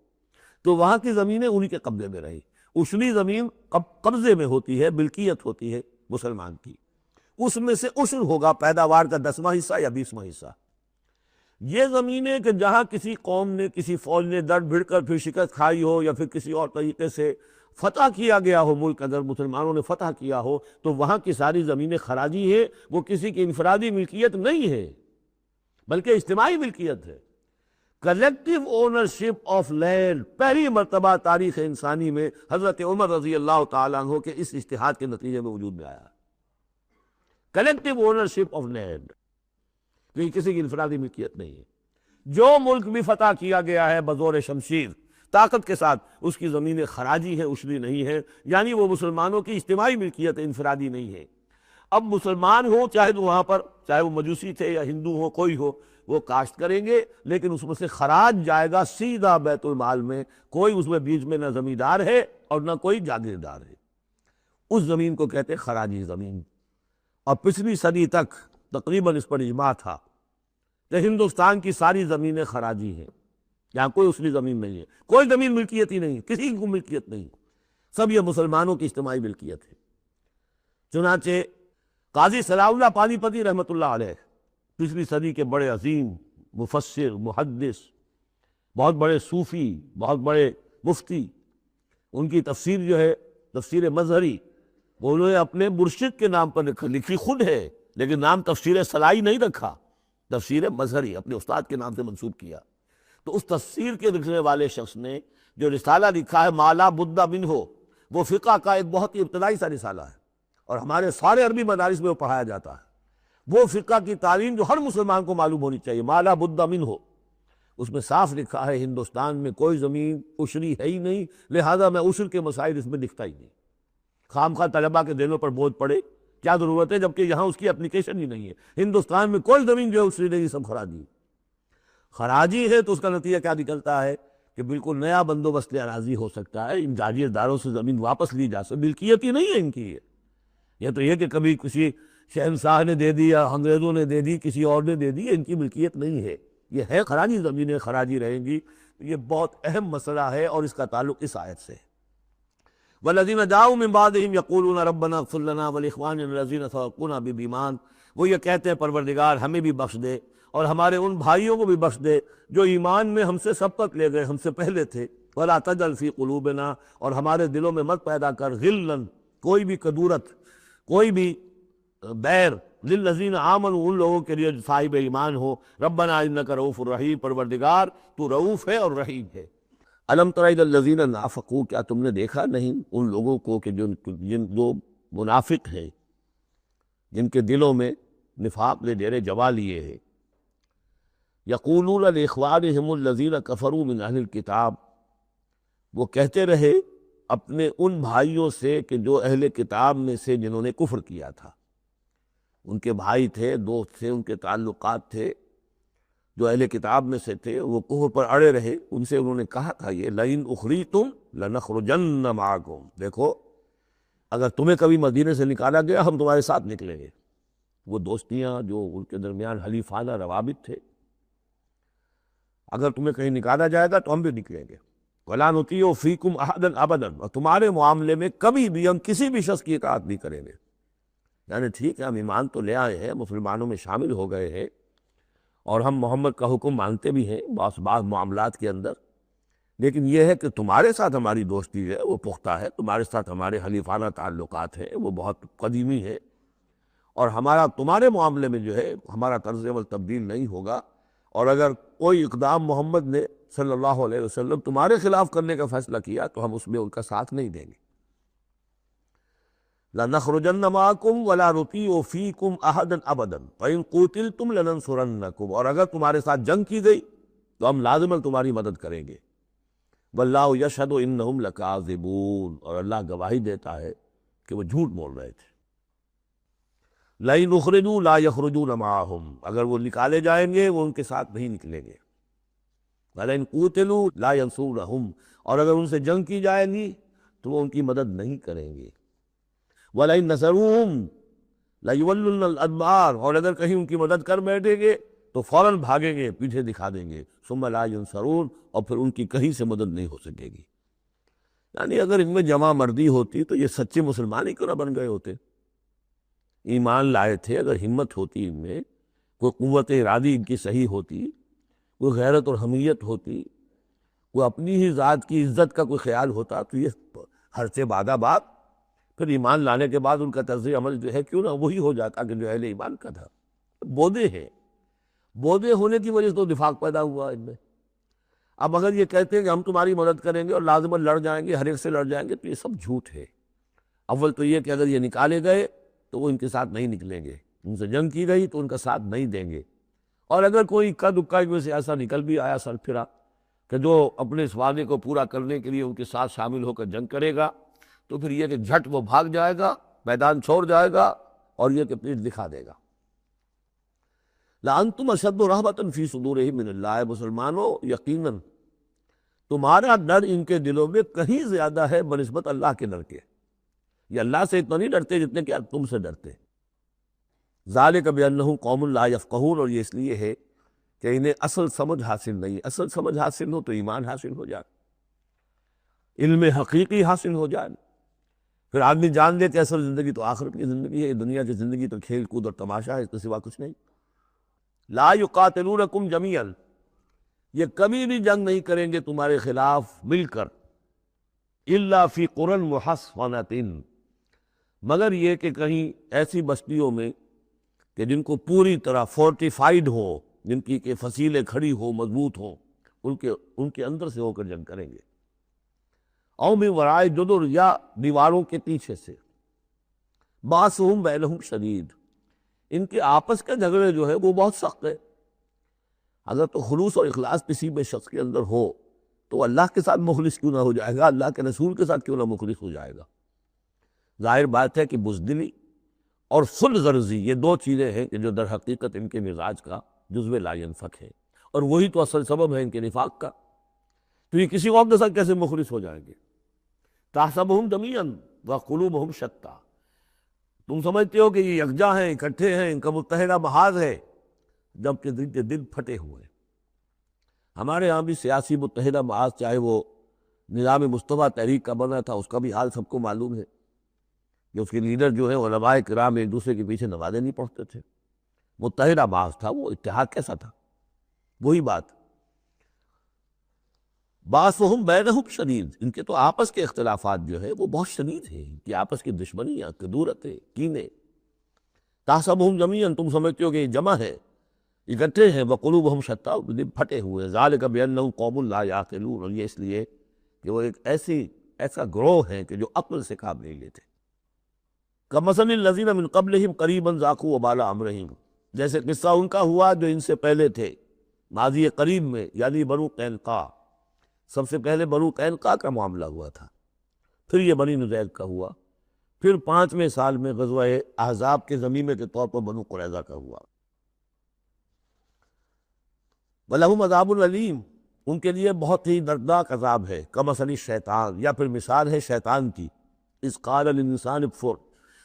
تو وہاں کی زمینیں انہی کے قبضے میں رہی۔ عشری زمین قبضے میں ہوتی ہے، ملکیت ہوتی ہے مسلمان کی، اس میں سے عشر ہوگا پیداوار کا 10واں حصہ یا 20واں حصہ۔ یہ زمینیں کہ جہاں کسی قوم نے، کسی فوج نے ڈٹ بھڑ کر پھر شکست کھائی ہو، یا پھر کسی اور طریقے سے فتح کیا گیا ہو ملک، اگر مسلمانوں نے فتح کیا ہو تو وہاں کی ساری زمینیں خراجی ہے، وہ کسی کی انفرادی ملکیت نہیں ہے بلکہ اجتماعی ملکیت ہے۔ کلیکٹو اونرشپ آف لینڈ پہلی مرتبہ تاریخ انسانی میں حضرت عمر رضی اللہ تعالیٰ عنہ کے اس اجتہاد کے نتیجے میں وجود میں آیا. کلیکٹو اونرشپ آف لینڈ، یہ کسی کی انفرادی ملکیت نہیں ہے. جو ملک بھی فتح کیا گیا ہے بزور شمشیر طاقت کے ساتھ، اس کی زمینیں خراجی ہیں، اشری نہیں ہے، یعنی وہ مسلمانوں کی اجتماعی ملکیت انفرادی نہیں ہے. اب مسلمان ہو چاہے تو وہاں پر، چاہے وہ مجوسی تھے یا ہندو ہو، کوئی ہو، وہ کاشت کریں گے، لیکن اس میں سے خراج جائے گا سیدھا بیت المال میں. کوئی اس میں بیچ میں نہ زمیندار ہے اور نہ کوئی جاگیردار ہے. اس زمین کو کہتے خراجی زمین. اور پچھلی صدی تک تقریباً اس پر اجماع تھا کہ ہندوستان کی ساری زمینیں خراجی ہیں، یہاں کوئی اصلی زمین نہیں ہے، کوئی زمین ملکیت ہی نہیں، کسی کی ملکیت نہیں، سب یہ مسلمانوں کی اجتماعی ملکیت ہے. چنانچہ قاضی صلاح اللہ پانی پتی رحمۃ اللہ علیہ، پچھلی صدی کے بڑے عظیم مفسر، محدث، بہت بڑے صوفی، بہت بڑے مفتی، ان کی تفسیر جو ہے تفسیر مظہری، وہ انہوں نے اپنے مرشد کے نام پر لکھی خود ہے، لیکن نام تفسیر صلاحی نہیں رکھا، تفسیر مظہری اپنے استاد کے نام سے منسوب کیا. تو اس تفسیر کے لکھنے والے شخص نے جو رسالہ لکھا ہے مالا بدہ منہ، وہ فقہ کا ایک بہت ہی ابتدائی سا رسالہ ہے، اور ہمارے سارے عربی مدارس میں وہ پڑھایا جاتا ہے. وہ فقہ کی تعلیم جو ہر مسلمان کو معلوم ہونی چاہیے، مالا بدہ منہ. اس میں صاف لکھا ہے ہندوستان میں کوئی زمین عشری ہے ہی نہیں، لہذا میں عشر کے مسائل اس میں لکھتا ہی نہیں. خام خواہ طلبہ کے دلوں پر بوجھ پڑے، کیا ضرورت ہے، جبکہ یہاں اس کی اپلیکیشن ہی نہیں ہے. ہندوستان میں کوئی زمین جو ہے عشری نہیں، سب خراجی. خراجی ہے تو اس کا نتیجہ کیا نکلتا ہے کہ بالکل نیا بندوبست اراضی ہو سکتا ہے، ان جاگیرداروں سے زمین واپس لی جا سکتی، ملکیت ہی نہیں ہے ان کی. یہ تو یہ کہ کبھی کسی شہنشاہ نے دے دی یا انگریزوں نے دے دی، کسی اور نے دے دی، ان کی ملکیت نہیں ہے. یہ ہے خراجی زمینیں، خراجی رہیں گی. یہ بہت اہم مسئلہ ہے اور اس کا تعلق اس آیت سے ہے. والذین جاؤوا من بعدہم یقولون ربنا اغفر لنا ولاخواننا الذین سبقونا بالایمان. وہ یہ کہتے ہیں پروردگار ہمیں بھی بخش دے اور ہمارے ان بھائیوں کو بھی بخش دے جو ایمان میں ہم سے سبقت لے گئے، ہم سے پہلے تھے. ولا تجعل فی قلوبنا، اور ہمارے دلوں میں مت پیدا کر غلن، کوئی بھی کدورت، کوئی بھی بیر، للذین آمنوا، ان لوگوں کے لیے جو صاحب ایمان ہو. ربنا انک رؤوف الرحیم، پروردگار تو رؤوف ہے اور رحیم ہے. الم تر الی الذین نافقوا، کیا تم نے دیکھا نہیں ان لوگوں کو کہ جن لوگ منافق ہیں، جن کے دلوں میں نفاق نے ڈیرے جما لیے ہیں. یقولون لاخوانہم الذین کفروا من اہل الکتاب، وہ کہتے رہے اپنے ان بھائیوں سے کہ جو اہل کتاب میں سے جنہوں نے کفر کیا تھا، ان کے بھائی تھے، دوست تھے، ان کے تعلقات تھے، جو اہل کتاب میں سے تھے، وہ کفر پر اڑے رہے. ان سے انہوں نے کہا تھا یہ لئن اخریتم لنخرجن معکم، دیکھو اگر تمہیں کبھی مدینے سے نکالا گیا ہم تمہارے ساتھ نکلیں گے. وہ دوستیاں جو ان کے درمیان حلیفانہ روابط تھے، اگر تمہیں کہیں نکالا جائے گا تو ہم بھی نکلیں گے. وَلَا نُطِيعُ فِيكُمْ أَحَدًا أَبَدًا، اور تمہارے معاملے میں کبھی بھی ہم کسی بھی شخص کی اطاعت نہیں کریں گے. یعنی ٹھیک ہے ہم ایمان تو لے آئے ہیں، مسلمانوں میں شامل ہو گئے ہیں، اور ہم محمد کا حکم مانتے بھی ہیں بعض معاملات کے اندر، لیکن یہ ہے کہ تمہارے ساتھ ہماری دوستی ہے وہ پختہ ہے، تمہارے ساتھ ہمارے حلیفانہ تعلقات ہیں وہ بہت قدیمی ہے، اور ہمارا تمہارے معاملے میں جو ہے ہمارا طرز عمل تبدیل نہیں ہوگا. اور اگر کوئی اقدام محمد نے صلی اللہ علیہ وسلم تمہارے خلاف کرنے کا فیصلہ کیا تو ہم اس میں ان کا ساتھ نہیں دیں گے. لَنَخْرُجَنَّ مَعَكُمْ وَلَا نُطِيعُ فِيكُمْ أَحَدًا أَبَدًا وَإِن قُوتِلْتُمْ لَنَنصُرَنَّكُمْ، اور اگر تمہارے ساتھ جنگ کی گئی تو ہم لازماً تمہاری مدد کریں گے. وَاللَّهُ يَشْهَدُ إِنَّهُمْ لَكَاذِبُونَ، اور اللہ گواہی دیتا ہے کہ وہ جھوٹ بول رہے تھے. لَئِنْ أُخْرِجُوا لَا يَخْرُجُونَ مَعَهُمْ، اگر وہ نکالے جائیں گے وہ ان کے ساتھ نہیں نکلیں گے. وَلَئِنْ قُوتِلُوا لَا يَنصُرُونَهُمْ، اور اگر ان سے جنگ کی جائے گی تو وہ ان کی مدد نہیں کریں گے. وَلَئِنْ نَصَرُوهُمْ لَيُوَلُّنَّ الْأَدْبَارَ، اور اگر کہیں ان کی مدد کر بیٹھیں گے تو فوراً بھاگیں گے، پیچھے دکھا دیں گے. ثُمَّ لَا يُنصَرُونَ، اور پھر ان کی کہیں سے مدد نہیں ہو سکے گی. یعنی اگر ان میں جمع مردی ہوتی تو یہ سچے مسلمان ہی کیوں نہ بن گئے ہوتے. ایمان لائے تھے، اگر ہمت ہوتی ان میں، کوئی قوت ارادی ان کی صحیح ہوتی، کوئی غیرت اور حمیت ہوتی، کوئی اپنی ہی ذات کی عزت کا کوئی خیال ہوتا، تو یہ ہر سے بادہ بات پھر ایمان لانے کے بعد ان کا طرز عمل جو ہے کیوں نہ وہی ہو جاتا کہ جو اہل ایمان کا تھا. بودے ہیں، بودے ہونے کی وجہ سے تو نفاق پیدا ہوا ان میں. اب اگر یہ کہتے ہیں کہ ہم تمہاری مدد کریں گے اور لازماً لڑ جائیں گے، ہر ایک سے لڑ جائیں گے، تو یہ سب جھوٹ ہے۔ اول تو یہ کہ اگر یہ نکالے گئے تو وہ ان کے ساتھ نہیں نکلیں گے، ان سے جنگ کی گئی تو ان کا ساتھ نہیں دیں گے، اور اگر کوئی اکا دکا میں سے ایسا نکل بھی آیا سر پھرا کہ جو اپنے اس وعدے کو پورا کرنے کے لیے ان کے ساتھ شامل ہو کر جنگ کرے گا، تو پھر یہ کہ جھٹ وہ بھاگ جائے گا، میدان چھوڑ جائے گا، اور یہ کہ پیٹھ دکھا دے گا۔ لَأَنْتُمْ أَشَدُّ رَهْبَةً فِي صُدُورِهِمْ مِنَ اللَّهِ، مسلمانوں یقیناً تمہارا ڈر ان کے دلوں میں کہیں زیادہ ہے بنسبت اللہ کے ڈر کے۔ یہ اللہ سے اتنا نہیں ڈرتے جتنے کہ تم سے ڈرتے۔ ذَلِكَ بِأَنَّهُمْ قَوْمٌ لَا يَفْقَهُونَ، اور یہ اس لیے ہے کہ انہیں اصل سمجھ حاصل نہیں۔ اصل سمجھ حاصل ہو تو ایمان حاصل ہو جائے، علم حقیقی حاصل ہو جائے، پھر آدمی جان لے کہ اصل زندگی تو آخرت کی زندگی ہے، دنیا کی زندگی تو کھیل کود اور تماشا ہے، اس کے سوا کچھ نہیں۔ لا یقاتلونکم جمیعا، یہ کبھی بھی جنگ نہیں کریں گے تمہارے خلاف مل کر، الا فی قری محصنۃ، مگر یہ کہ کہیں ایسی بستیوں میں کہ جن کو پوری طرح فورٹیفائیڈ ہو، جن کی کہ فصیلیں کھڑی ہو، مضبوط ہوں، ان کے اندر سے ہو کر جنگ کریں گے، او من وراء جدر، یا دیواروں کے پیچھے سے، باسہم بینہم شدید، ان کے آپس کے جھگڑے جو ہے وہ بہت سخت ہے۔ اگر تو خلوص اور اخلاص کسی بھی شخص کے اندر ہو تو اللہ کے ساتھ مخلص کیوں نہ ہو جائے گا، اللہ کے رسول کے ساتھ کیوں نہ مخلص ہو جائے گا۔ ظاہر بات ہے کہ بزدلی اور صلح غرضی یہ دو چیزیں ہیں کہ جو در حقیقت ان کے مزاج کا جزو لا ینفک ہے، اور وہی تو اصل سبب ہے ان کے نفاق کا۔ تو یہ کسی قوم کے ساتھ کیسے مخلص ہو جائیں گے؟ تحسبہم جمیعا وقلوبہم شتیٰ، تم سمجھتے ہو کہ یہ یکجا ہیں، اکٹھے ہیں، ان کا متحدہ محاذ ہے، جبکہ دل کے دل پھٹے ہوئے ہیں۔ ہمارے ہاں بھی سیاسی متحدہ محاذ، چاہے وہ نظام مصطفیٰ تحریک کا بنا تھا، اس کا بھی حال سب کو معلوم ہے کہ اس کے لیڈر جو ہیں علماء کرام ایک دوسرے کے پیچھے نمازیں نہیں پڑھتے تھے۔ متحدہ محاذ تھا وہ، اتحاد کیسا تھا؟ وہی بات، باسہم بینہم شدید، ان کے تو آپس کے اختلافات جو ہے وہ بہت شدید ہیں، ان کی آپس کی دشمنیاں، کدورتیں، کینے۔ تحسبہم جمیعا، تم سمجھتے ہو کہ یہ جمع ہے، اکٹھے ہیں، وقلوبہم شتیٰ، دل پھٹے ہوئے۔ ذالک بانہم قوم لا یعقلون، اور یہ اس لیے کہ وہ ایک ایسا گروہ ہے کہ جو عقل سے کام نہیں لیتے۔ کمثل الذین من قبلہم قریبا ذاقوا وبال امرہم، جیسے قصہ ان کا ہوا جو ان سے پہلے تھے ماضی قریب میں، یعنی بنو قینقاع۔ سب سے پہلے بنو قینقاع کا معاملہ ہوا تھا، پھر یہ بنی نضیر کا ہوا، پھر 5ویں سال میں غزوہ احزاب کے ضمیمے کے طور پر بنو قریظہ کا ہوا۔ وَلَهُمْ عَذَابٌ أَلِيمٌ، ان کے لیے بہت ہی دردناک عذاب ہے۔ کمثل الشیطان، یا پھر مثال ہے شیطان کی، اذ قال للانسان اکفر،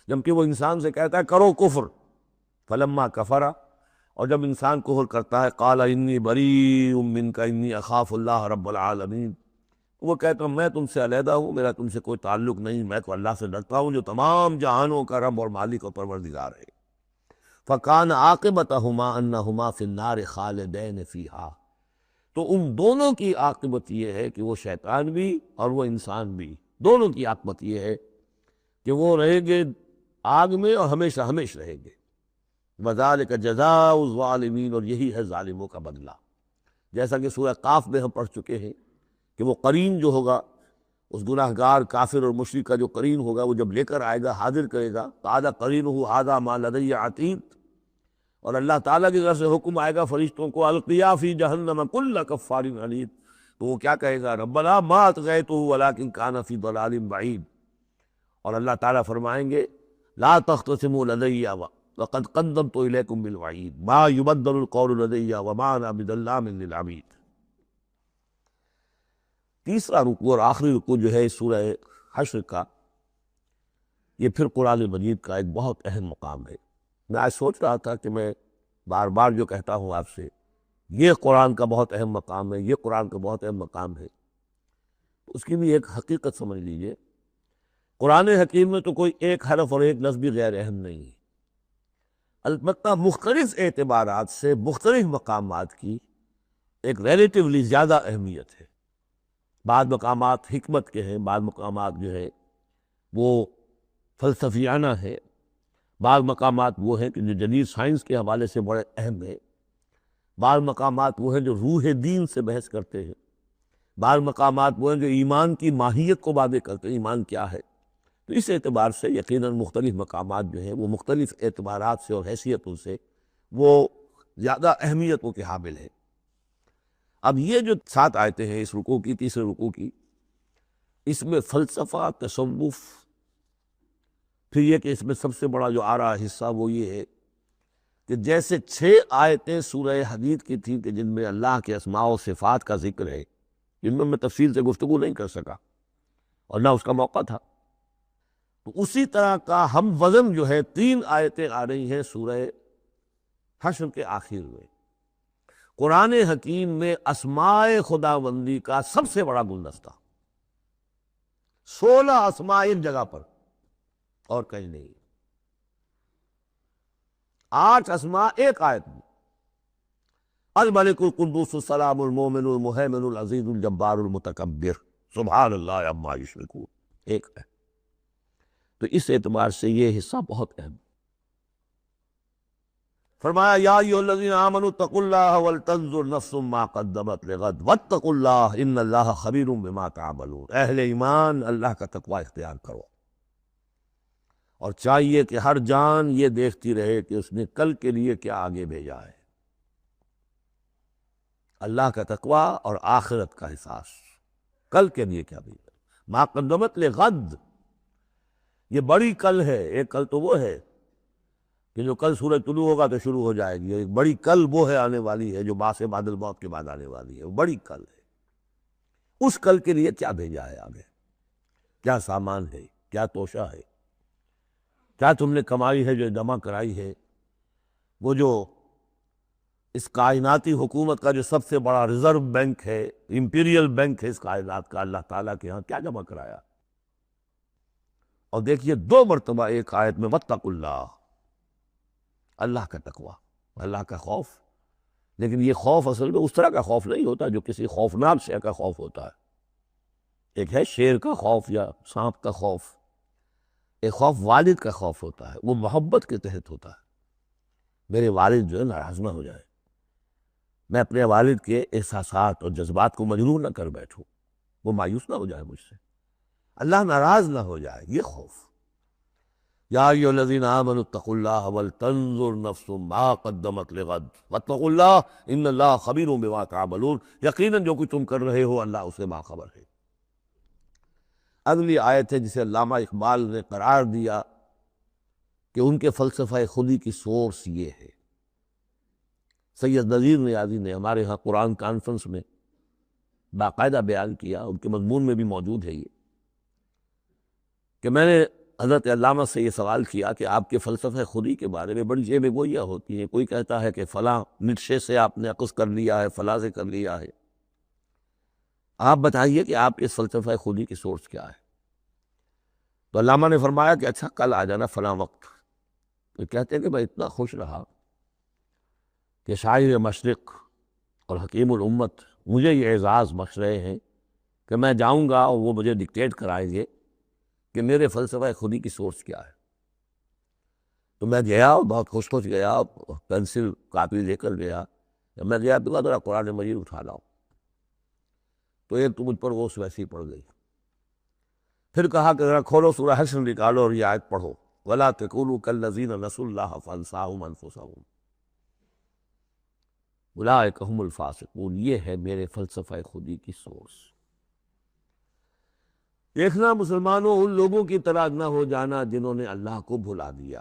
جبکہ وہ انسان سے کہتا ہے کرو کفر، فلما کفر، اور جب انسان کفر کرتا ہے، قال انی بریء منک انی اخاف اللہ رب العالمین، وہ کہتا ہوں میں تم سے علیحدہ ہوں، میرا تم سے کوئی تعلق نہیں، میں تو اللہ سے ڈرتا ہوں جو تمام جہانوں کا رب اور مالک اور پروردگار ہے۔ فَكَانَ عَاقِبَتَهُمَا أَنَّهُمَا فِي النَّارِ خَالِدَيْنِ فِيهَا، تو ان دونوں کی عاقبت یہ ہے کہ وہ شیطان بھی اور وہ انسان بھی، دونوں کی عاقبت یہ ہے کہ وہ رہیں گے آگ میں اور ہمیشہ ہمیشہ رہیں گے۔ وَذَلِكَ جَزَاءُ الظَّالِمِينَ، اور یہی ہے ظالموں کا بدلہ، جیسا کہ سورہ قاف میں ہم پڑھ چکے ہیں کہ وہ قرین جو ہوگا، اس گناہ گار کافر اور مشرک کا جو قرین ہوگا، وہ جب لے کر آئے گا، حاضر کرے گا، قَالَ قَرِينُهُ هَذَا مَا لَدَيَّ عَتِيدٌ، اور اللہ تعالیٰ کی طرف سے حکم آئے گا فرشتوں کو، القیا فی جہنم کل کفار عنید، تو وہ کیا کہے گا، ربنا ما اطغیتہ ولکن کان فی ضلال بعید، اور اللہ تعالیٰ فرمائیں گے لا تختصموا لدی وقد قدمت الیکم بالوعید ما یبدل القول لدی وما انا بظلام للعبید۔ تیسرا رکوع اور آخری رکوع جو ہے سورہ حشر کا، یہ پھر قرآن مجید کا ایک بہت اہم مقام ہے۔ میں آج سوچ رہا تھا کہ میں بار بار جو کہتا ہوں آپ سے، یہ قرآن کا بہت اہم مقام ہے، یہ قرآن کا بہت اہم مقام ہے، اس کی بھی ایک حقیقت سمجھ لیجئے۔ قرآن حکیم میں تو کوئی ایک حرف اور ایک لفظ بھی غیر اہم نہیں ہے، البتہ مختلف اعتبارات سے مختلف مقامات کی ایک ریلیٹیولی زیادہ اہمیت ہے۔ بعض مقامات حکمت کے ہیں، بعض مقامات جو ہے وہ فلسفیانہ ہے، بعض مقامات وہ ہیں کہ جو جدید سائنس کے حوالے سے بڑے اہم ہیں، بعض مقامات وہ ہیں جو روح دین سے بحث کرتے ہیں، بعض مقامات وہ ہیں جو ایمان کی ماہیت کو واضح کرتے ہیں، ایمان کیا ہے۔ تو اس اعتبار سے یقیناً مختلف مقامات جو ہیں وہ مختلف اعتبارات سے اور حیثیتوں سے وہ زیادہ اہمیتوں کے حامل ہیں۔ اب یہ جو 7 آیتیں ہیں اس رکوع کی، تیسرے رکوع کی، اس میں فلسفہ، تصوف، پھر یہ کہ اس میں سب سے بڑا جو آ رہا حصہ وہ یہ ہے کہ جیسے 6 آیتیں سورہ حدید کی تھیں کہ جن میں اللہ کے اسماء و صفات کا ذکر ہے، جن میں تفصیل سے گفتگو نہیں کر سکا اور نہ اس کا موقع تھا، تو اسی طرح کا ہم وزن جو ہے 3 آیتیں آ رہی ہیں سورہ حشر کے آخر میں۔ قرآن حکیم میں اسماء خداوندی کا سب سے بڑا گلدستہ، 16 اسماء ایک جگہ پر اور کہیں نہیں، 8 اسماء ایک آیت میں، الملک القدوس السلام المومن المہیمن العزیز الجبار المتکبر سبحان اللہ عما یشرکون، ایک ہے۔ تو اس اعتبار سے یہ حصہ بہت اہم۔ فرمایا یا ایھا الذین آمنوا اتقوا اللہ ولتنظر نفس ما قدمت لغد واتقوا اللہ ان اللہ خبیر بما تعملون، اہل ایمان اللہ کا تقوی اختیار کرو، اور چاہیے کہ ہر جان یہ دیکھتی رہے کہ اس نے کل کے لیے کیا آگے بھیجا ہے۔ اللہ کا تقوی اور آخرت کا احساس، کل کے لیے کیا بھیجا، ما قدمت لغد، یہ بڑی کل ہے۔ ایک کل تو وہ ہے کہ جو کل سورج طلوع ہوگا تو شروع ہو جائے گی، ایک بڑی کل وہ ہے آنے والی ہے جو بعث بعد الموت کے بعد آنے والی ہے، وہ بڑی کل ہے۔ اس کل کے لیے کیا بھیجا ہے آگے، کیا سامان ہے، کیا توشہ ہے، کیا تم نے کمائی ہے جو جمع کرائی ہے۔ وہ جو اس کائناتی حکومت کا جو سب سے بڑا ریزرو بینک ہے، امپیریل بینک ہے اس کائنات کا، اللہ تعالیٰ کے ہاں کیا جمع کرایا۔ اور دیکھیے 2 مرتبہ ایک آیت میں واتقوا اللہ، اللہ کا تقوی، اللہ کا خوف۔ لیکن یہ خوف اصل میں اس طرح کا خوف نہیں ہوتا جو کسی خوفناک شے کا خوف ہوتا ہے۔ ایک ہے شیر کا خوف یا سانپ کا خوف، ایک خوف والد کا خوف ہوتا ہے، وہ محبت کے تحت ہوتا ہے۔ میرے والد جو ہے ناراض نہ ہو جائے، میں اپنے والد کے احساسات اور جذبات کو مجروح نہ کر بیٹھوں، وہ مایوس نہ ہو جائے مجھ سے، اللہ ناراض نہ ہو جائے، یہ خوف۔ یا ایھا الذین آمنوا اتقوا اللہ ولتنظر نفس ما قدمت لغد واتقوا اللہ ان اللہ خبیر بما تعملون، یقیناً جو کچھ تم کر رہے ہو اللہ اسے باخبر ہے۔ اگلی آیت ہے جسے علامہ اقبال نے قرار دیا کہ ان کے فلسفہ خودی کی سورس یہ ہے۔ سید نذیر نیازی نے ہمارے ہاں قرآن کانفرنس میں باقاعدہ بیان کیا، ان کے مضمون میں بھی موجود ہے یہ، کہ میں نے حضرت علامہ سے یہ سوال کیا کہ آپ کے فلسفہ خودی کے بارے میں بڑی جے گوئیاں ہوتی ہیں، کوئی کہتا ہے کہ فلاں نٹشے سے آپ نے اخذ کر لیا ہے، فلاں سے کر لیا ہے، آپ بتائیے کہ آپ اس فلسفہ خودی کی سورس کیا ہے۔ تو علامہ نے فرمایا کہ اچھا کل آ جانا فلاں وقت۔ تو کہتے ہیں کہ میں اتنا خوش رہا کہ شاعر مشرق اور حکیم الامت مجھے یہ اعزاز بخش رہے ہیں کہ میں جاؤں گا اور وہ مجھے ڈکٹیٹ کرائیں گے کہ میرے فلسفہ خودی کی سورس کیا ہے۔ تو میں گیا اور بہت خوش گیا، پینسل کاپی لے کر گیا۔ جب میں گیا تو ذرا قرآن مجید اٹھا لاؤ، تو ایک تو مجھ پر وہ ویسی پڑ گئی۔ پھر کہا کہ ذرا کھولو سورہ حشر نکالو اور یہ آیت پڑھو، وَلَا تَكُونُوا كَالَّذِينَ نَسُوا اللَّهَ فَأَنسَاهُمْ أَنفُسَهُمْ أُولَٰئِكَ هُمُ الْفَاسِقُونَ۔ یہ ہے میرے فلسفہ خودی کی سورس۔ دیکھنا مسلمانوں، ان لوگوں کی طرح نہ ہو جانا جنہوں نے اللہ کو بھلا دیا،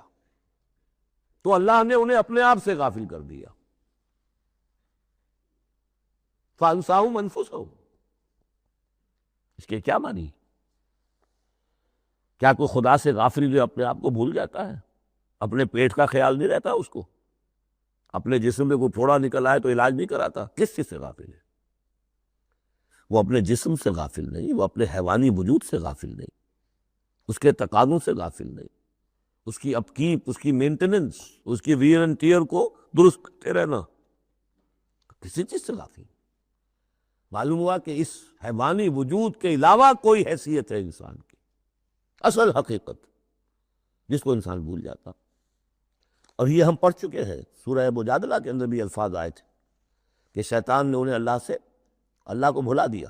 تو اللہ نے انہیں اپنے آپ سے غافل کر دیا۔ فَأَنسَاهُمْ أَنفُسَهُمْ، اس کے کیا معنی؟ کیا کوئی خدا سے غافل جو اپنے آپ کو بھول جاتا ہے؟ اپنے پیٹ کا خیال نہیں رہتا اس کو؟ اپنے جسم میں کوئی پھوڑا نکل آئے تو علاج نہیں کراتا؟ کس چیز سے غافل ہے؟ وہ اپنے جسم سے غافل نہیں، وہ اپنے حیوانی وجود سے غافل نہیں، اس کے تقاضوں سے غافل نہیں، اس کی اپ کیپ، اس کی مینٹیننس، اس کی ویئر اینڈ ٹیئر کو درست کرتے رہنا، کسی چیز سے غافل۔ معلوم ہوا کہ اس حیوانی وجود کے علاوہ کوئی حیثیت ہے انسان کی، اصل حقیقت جس کو انسان بھول جاتا۔ اور یہ ہم پڑھ چکے ہیں، سورہ مجادلہ کے اندر بھی الفاظ آئے تھے کہ شیطان نے انہیں اللہ کو بھلا دیا۔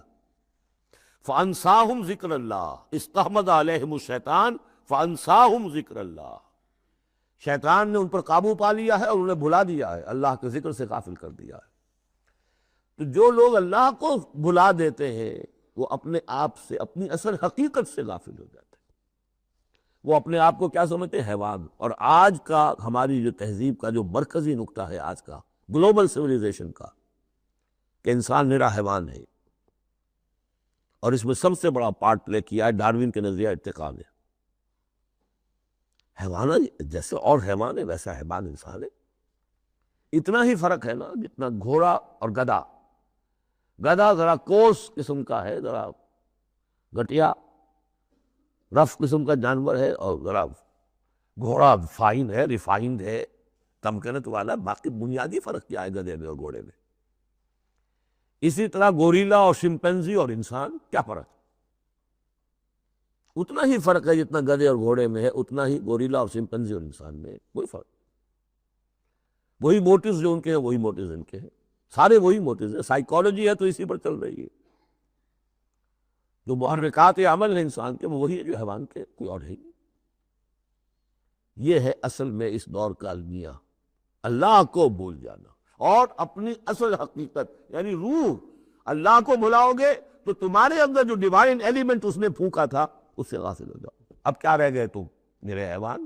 فانساہم ذکر اللہ استحمد علیہم الشیطان فانساہم ذکر اللہ، شیطان نے ان پر قابو پا لیا ہے اور انہیں بھلا دیا ہے، اللہ کے ذکر سے غافل کر دیا ہے۔ تو جو لوگ اللہ کو بھلا دیتے ہیں وہ اپنے آپ سے، اپنی اصل حقیقت سے غافل ہو جاتے ہیں۔ وہ اپنے آپ کو کیا سمجھتے ہیں؟ حیوان۔ اور آج کا ہماری جو تہذیب کا جو مرکزی نقطہ ہے آج کا گلوبل سویلائزیشن کا، کہ انسان نرا حیوان ہے، اور اس میں سب سے بڑا پارٹ پلے کیا ہے ڈاروین کے نظریہ ارتقاء نے۔ حیوان جیسے اور حیوان ہے ویسا حیوان انسان ہے، اتنا ہی فرق ہے نا جتنا گھوڑا اور گدھا۔ گدھا ذرا کوس قسم کا ہے، ذرا گٹیا رف قسم کا جانور ہے، اور ذرا گھوڑا فائن ہے، ریفائنڈ ہے، تمکنت والا۔ باقی بنیادی فرق کیا ہے گدھے میں اور گھوڑے میں؟ اسی طرح گوریلا اور شمپینزی اور انسان، کیا فرق؟ اتنا ہی فرق ہے جتنا گدھے اور گھوڑے میں ہے، اتنا ہی گوریلا اور شمپینزی اور انسان میں ہے، کوئی فرق۔ وہی موٹیوز جو ان کے ہیں وہی موٹیوز ان کے ہیں، سارے وہی موٹیوز ہیں۔ سائیکالوجی ہے تو اسی پر چل رہی ہے، جو محرکات عمل ہے انسان کے وہ وہی ہے جو حیوان کے، کوئی اور ہے نہیں۔ یہ ہے اصل میں اس دور کا المیہ، اللہ کو بھول جانا اور اپنی اصل حقیقت یعنی روح۔ اللہ کو بھلاؤ گے تو تمہارے اندر جو ڈیوائن ایلیمنٹ اس نے پھونکا تھا اس سے غافل ہو جاؤ۔ اب کیا رہ گئے تم؟ میرے حیوان۔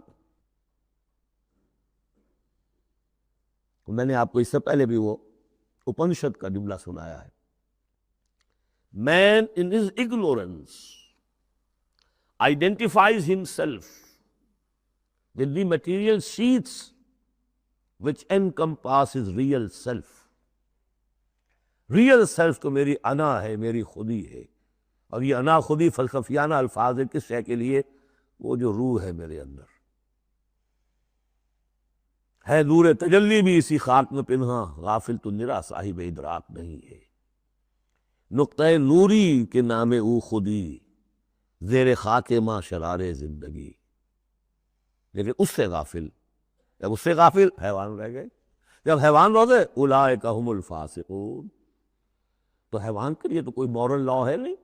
میں نے آپ کو اس سے پہلے بھی وہ اپنشد کا جملہ سنایا ہے، Man in his ignorance identifies himself with the material sheaths which encompass his real self. Real self تو میری انا ہے، میری خودی ہے، اور یہ انا خودی فلسفیانہ الفاظ ہے کس شے کے لیے؟ وہ جو روح ہے میرے اندر ہے، نور تجلی بھی اسی خاک میں پنہاں، غافل تو نرا صاحب ادراک نہیں ہے۔ نقطۂ نوری کے نام او خودی، زیر خاک ماں شرار زندگی۔ لیکن اس سے غافل، جب اس سے غافل حیوان رہ گئے۔ جب حیوان رہ گئے اولئک ھم الفاسقون، تو حیوان کے لیے تو کوئی مورل لا ہے نہیں۔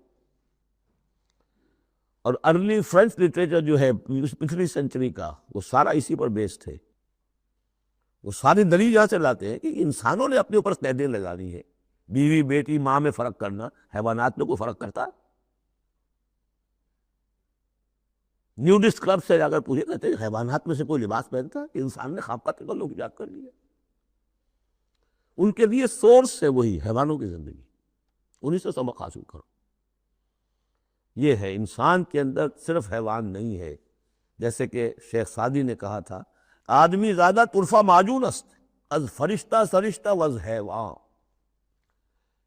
اور ارلی فرینچ لٹریچر جو ہے پچھلی سینچری کا، وہ سارا اسی پر بیسڈ ہے۔ وہ ساری دلیل یہاں سے لاتے ہیں کہ انسانوں نے اپنے اوپر قیدیں لگانی ہے۔ بیوی بیٹی ماں میں فرق کرنا، حیوانات میں کوئی فرق کرتا ہے؟ نیوڈسٹ کلب سے اگر پوچھے کہتے ہیں حیوانات میں سے کوئی لباس پہنتا ہے؟ انسان نے خواب کا تکلف ایجاد کر لیا۔ ان کے لیے سورس ہے وہی حیوانوں کی زندگی، انہی سے سبق حاصل کرو۔ یہ ہے انسان کے اندر صرف حیوان نہیں ہے، جیسے کہ شیخ سعدی نے کہا تھا آدمی زیادہ طرفہ معجون است از فرشتہ سرشتہ وز حیوان۔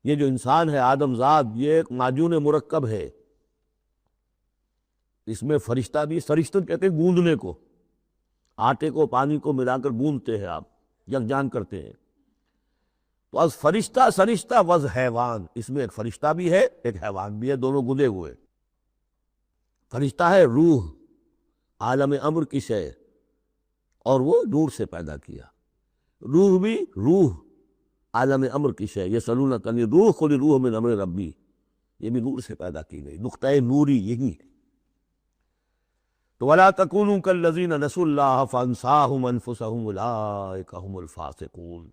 یہ جو انسان ہے آدم ذات، یہ ایک معجون مرکب ہے، اس میں فرشتہ بھی، فرشتہ کہتے ہیں گوندنے کو، آٹے کو پانی کو ملا کر گوندتے ہیں آپ، یکجان کرتے ہیں۔ تو از فرشتہ سرشتہ وز حیوان، اس میں ایک فرشتہ بھی ہے ایک حیوان بھی ہے، دونوں گدے ہوئے۔ فرشتہ ہے روح، عالم امر کی شے، اور وہ نور سے پیدا کیا۔ روح بھی روح، عالم امر کی شے، یسألونک عن الروح قل الروح من امر ربی، یہ بھی نور سے پیدا کی گئی، نقطۂ نوری یہی ہے۔ تو وَلَا تَكُونُوا كَالَّذِينَ نَسُوا اللَّهَ فَأَنسَاهُمْ أَنفُسَهُمْ أُولَٰئِكَ هُمُ الْفَاسِقُونَ۔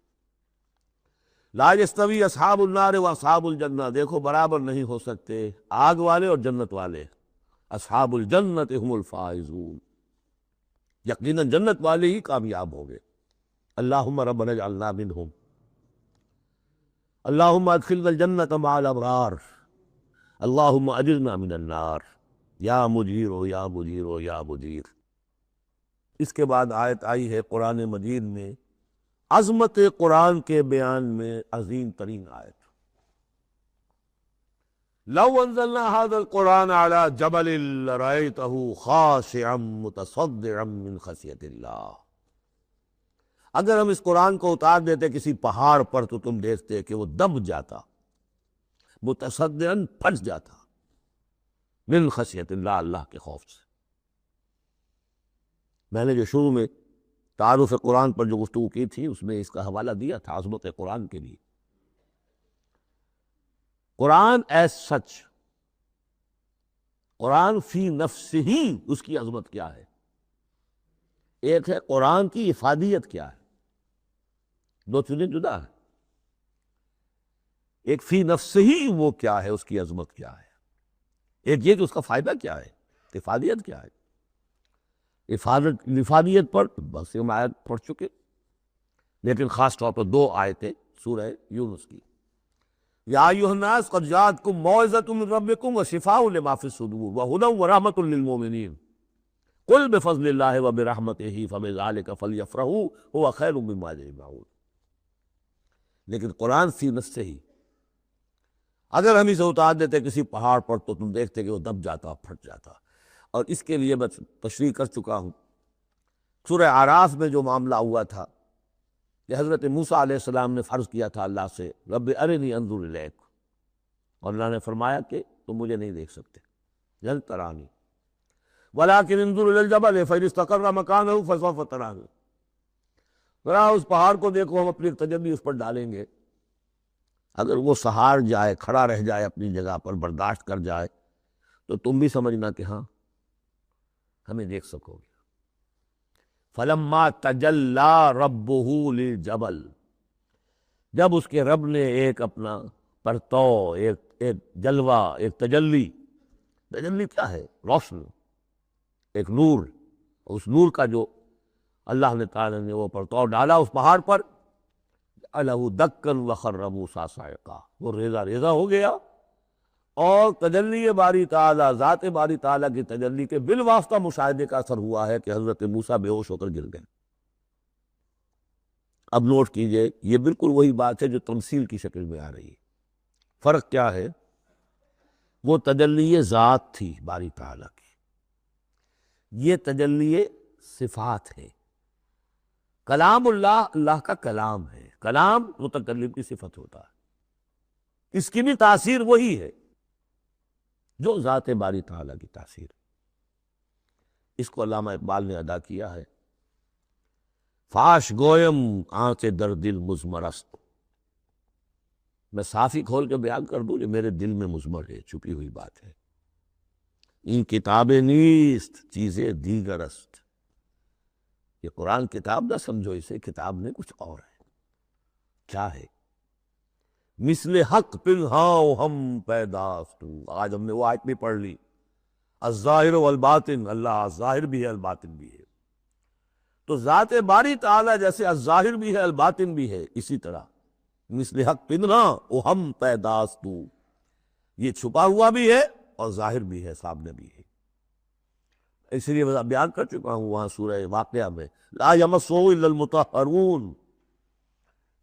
لا يستوی اصحاب النار واصحاب الجنہ، دیکھو برابر نہیں ہو سکتے آگ والے اور جنت والے۔ اصحاب الجنت هم الفائزون، یقیناً جنت والے ہی کامیاب ہوں گے۔ اللہم ربنا اجعلنا منہم، اللہم ادخلنا الجنت مع الابرار، اللہم اجرنا من النار، یا مجیر یا مجیر یا مجیر۔ اس کے بعد آیت آئی ہے قرآن مجید میں، عظمت قرآن کے بیان میں عظیم ترین آیت، لو انزلنا هذا القرآن على جبل لرأيته خاشعا متصدعا من خشیۃ اللہ۔ اگر ہم اس قرآن کو اتار دیتے کسی پہاڑ پر تو تم دیکھتے کہ وہ دب جاتا، متصدعا پھٹ جاتا، من خشیۃ اللہ، اللہ کے خوف سے۔ میں نے جو شروع میں تعارف قرآن پر جو گفتگو کی تھی اس میں اس کا حوالہ دیا تھا عظمت قرآن کے لیے۔ قرآن ایز سچ قرآن فی نفس ہی اس کی عظمت کیا ہے، ایک ہے قرآن کی افادیت کیا ہے، دو چیزیں جدا ہے۔ ایک فی نفس ہی وہ کیا ہے، اس کی عظمت کیا ہے، ایک یہ کہ اس کا فائدہ کیا ہے، افادیت کیا ہے۔ افادیت پر بس ہم آیت پڑھ چکے، لیکن خاص طور پر دو آیتیں سورہ یونس کی، یا ایھا الناس قد جاءتکم موعظۃ من ربکم وشفاء لما فی الصدور وہدی ورحمۃ للمؤمنین قل بفضل اللہ وبرحمتہ فبذلک فلیفرحوا ھو خیر مما یجمعون۔ لیکن قرآن فی نفسہ ہی، اگر ہم اسے اتار دیتے کسی پہاڑ پر تو تم دیکھتے کہ وہ دب جاتا، پھٹ جاتا۔ اور اس کے لیے میں تشریح کر چکا ہوں، سورہ اعراف میں جو معاملہ ہوا تھا کہ حضرت موسیٰ علیہ السلام نے فرض کیا تھا اللہ سے رب ارنی انظر الیک، اور اللہ نے فرمایا کہ تم مجھے نہیں دیکھ سکتے، لن ترانی ولکن انظر الی الجبل فإن استقر مکانہ فسوف ترانی، ذرا اس پہاڑ کو دیکھو، ہم اپنی تجلی اس پر ڈالیں گے، اگر وہ سہار جائے، کھڑا رہ جائے اپنی جگہ پر، برداشت کر جائے، تو تم بھی سمجھنا کہ ہاں ہمیں دیکھ سکو گے۔ فلما تجلی ربہ للجبل، جب اس کے رب نے ایک اپنا پرتو، ایک جلوہ، ایک تجلی کیا ہے؟ روشن، ایک نور، اس نور کا جو اللہ نے تعالیٰ نے وہ پرتو ڈالا اس پہاڑ پر، جعلہ دکا وخر موسیٰ صعقا، وہ ریزہ ریزہ ہو گیا، اور تجلی باری تعالیٰ، ذات باری تعالیٰ کی تجلی کے بالواسطہ مشاہدے کا اثر ہوا ہے کہ حضرت موسیٰ بے ہوش ہو کر گر گئے۔ اب نوٹ کیجئے، یہ بالکل وہی بات ہے جو تمثیل کی شکل میں آ رہی ہے۔ فرق کیا ہے؟ وہ تجلی ذات تھی باری تعالیٰ کی، یہ تجلی صفات ہے۔ کلام اللہ، اللہ کا کلام ہے، کلام متکلم کی صفت ہوتا ہے، اس کی بھی تاثیر وہی ہے جو ذات باری تعالیٰ کی تاثیر ہے۔ اس کو علامہ اقبال نے ادا کیا ہے، فاش گویم آنچ در دل مضمر است، میں صاف ہی کھول کے بیان کر دوں، یہ میرے دل میں مضمر ہے، چھپی ہوئی بات ہے۔ این کتاب نیست چیزیں دیگر است، یہ قرآن کتاب نہ سمجھو اسے، کتاب نے کچھ اور ہے۔ کیا ہے؟ مثل حق پنہاں ہم پیداست، آج ہم نے وہ آیت بھی پڑھ لی، الظاہر والباطن، اللہ ظاہر بھی ہے الباطن بھی ہے، تو ذات باری تعالیٰ جیسے الظاہر بھی ہے الباطن بھی ہے، اسی طرح مثل حق پنہاں ہم پیداست، یہ چھپا ہوا بھی ہے اور ظاہر بھی ہے، سامنے بھی ہے۔ اس لیے میں بیان کر چکا ہوں وہاں سورہ واقعہ میں، لا یمسہ الا المطہرون،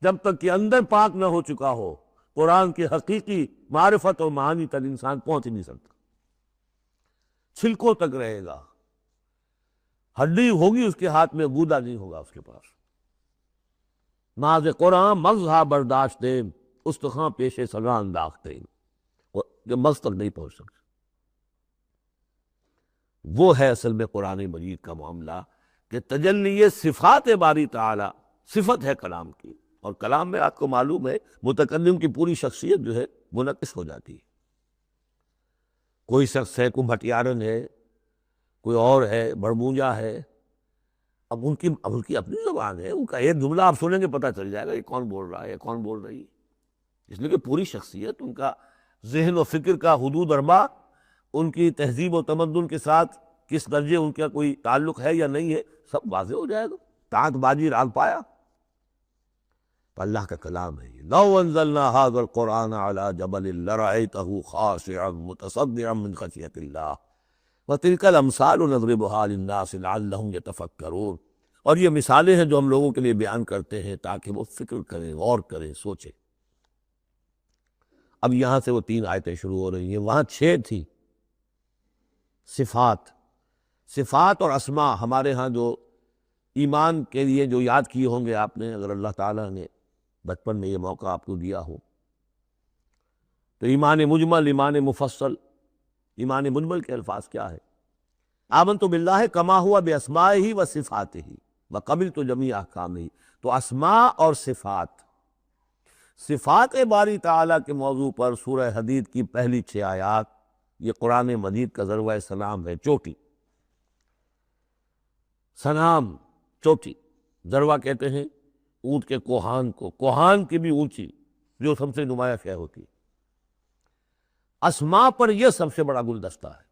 جب تک کہ اندر پاک نہ ہو چکا ہو قرآن کی حقیقی معرفت اور معانی تک انسان پہنچ نہیں سکتا، چھلکوں تک رہے گا، ہڈی ہوگی اس کے ہاتھ میں، گودا نہیں ہوگا اس کے پاس۔ ناز قرآن مغزہ برداشتے، استخوان پیش سگاں انداختے، جو مغز تک نہیں پہنچ سکتے۔ وہ ہے اصل میں قرآن مجید کا معاملہ کہ تجلی صفات باری تعالی، صفت ہے کلام کی، اور کلام میں آپ کو معلوم ہے متکلم کی پوری شخصیت جو ہے منعکس ہو جاتی ہے۔ کوئی شخص ہے، کوئی بھٹیارن ہے، کوئی اور ہے، بڑمونجا ہے، اب ان کی اپنی زبان ہے، ان کا ایک جملہ آپ سنیں گے پتہ چل جائے گا یہ کون بول رہا ہے، یہ کون بول رہی ہے، اس لیے کہ پوری شخصیت، ان کا ذہن و فکر کا حدود اربع، ان کی تہذیب و تمدن کے ساتھ کس درجے ان کا کوئی تعلق ہے یا نہیں ہے، سب واضح ہو جائے گا، تانت بازی رال پایا۔ اللہ کا کلام ہے یہ، لو انزلنا ھذا القرآن علی جبل لرأیتہ خاشعا متصدعا من خشیۃ اللہ وتلک الامثال نضربها للناس لعلہم یتفکرون، اور یہ مثالیں ہیں جو ہم لوگوں کے لیے بیان کرتے ہیں تاکہ وہ فکر کریں، غور کریں، سوچیں۔ اب یہاں سے وہ 3 آیتیں شروع ہو رہی ہیں، وہاں 6 تھی۔ صفات اور اسماء ہمارے ہاں جو ایمان کے لیے جو یاد کیے ہوں گے آپ نے، اگر اللہ تعالیٰ نے بچپن میں یہ موقع آپ کو دیا ہو، تو ایمان مجمل، ایمان مفصل۔ ایمان مجمل کے الفاظ کیا ہے؟ آمنت باللہ کما ہوا باسمائہ و صفاتہ وقبلت جمیع احکامہ، تو اسماء اور صفات باری تعالیٰ کے موضوع پر سورہ حدید کی پہلی 6 آیات یہ قرآن مجید کا ذروہ سلام ہے، چوٹی، سلام چوٹی، ذروہ کہتے ہیں اونٹ کے کوہان کو، کوہان کی بھی اونچی جو سب سے نمایاں شے ہوتی ہے۔ اسماء پر یہ سب سے بڑا گلدستہ ہے۔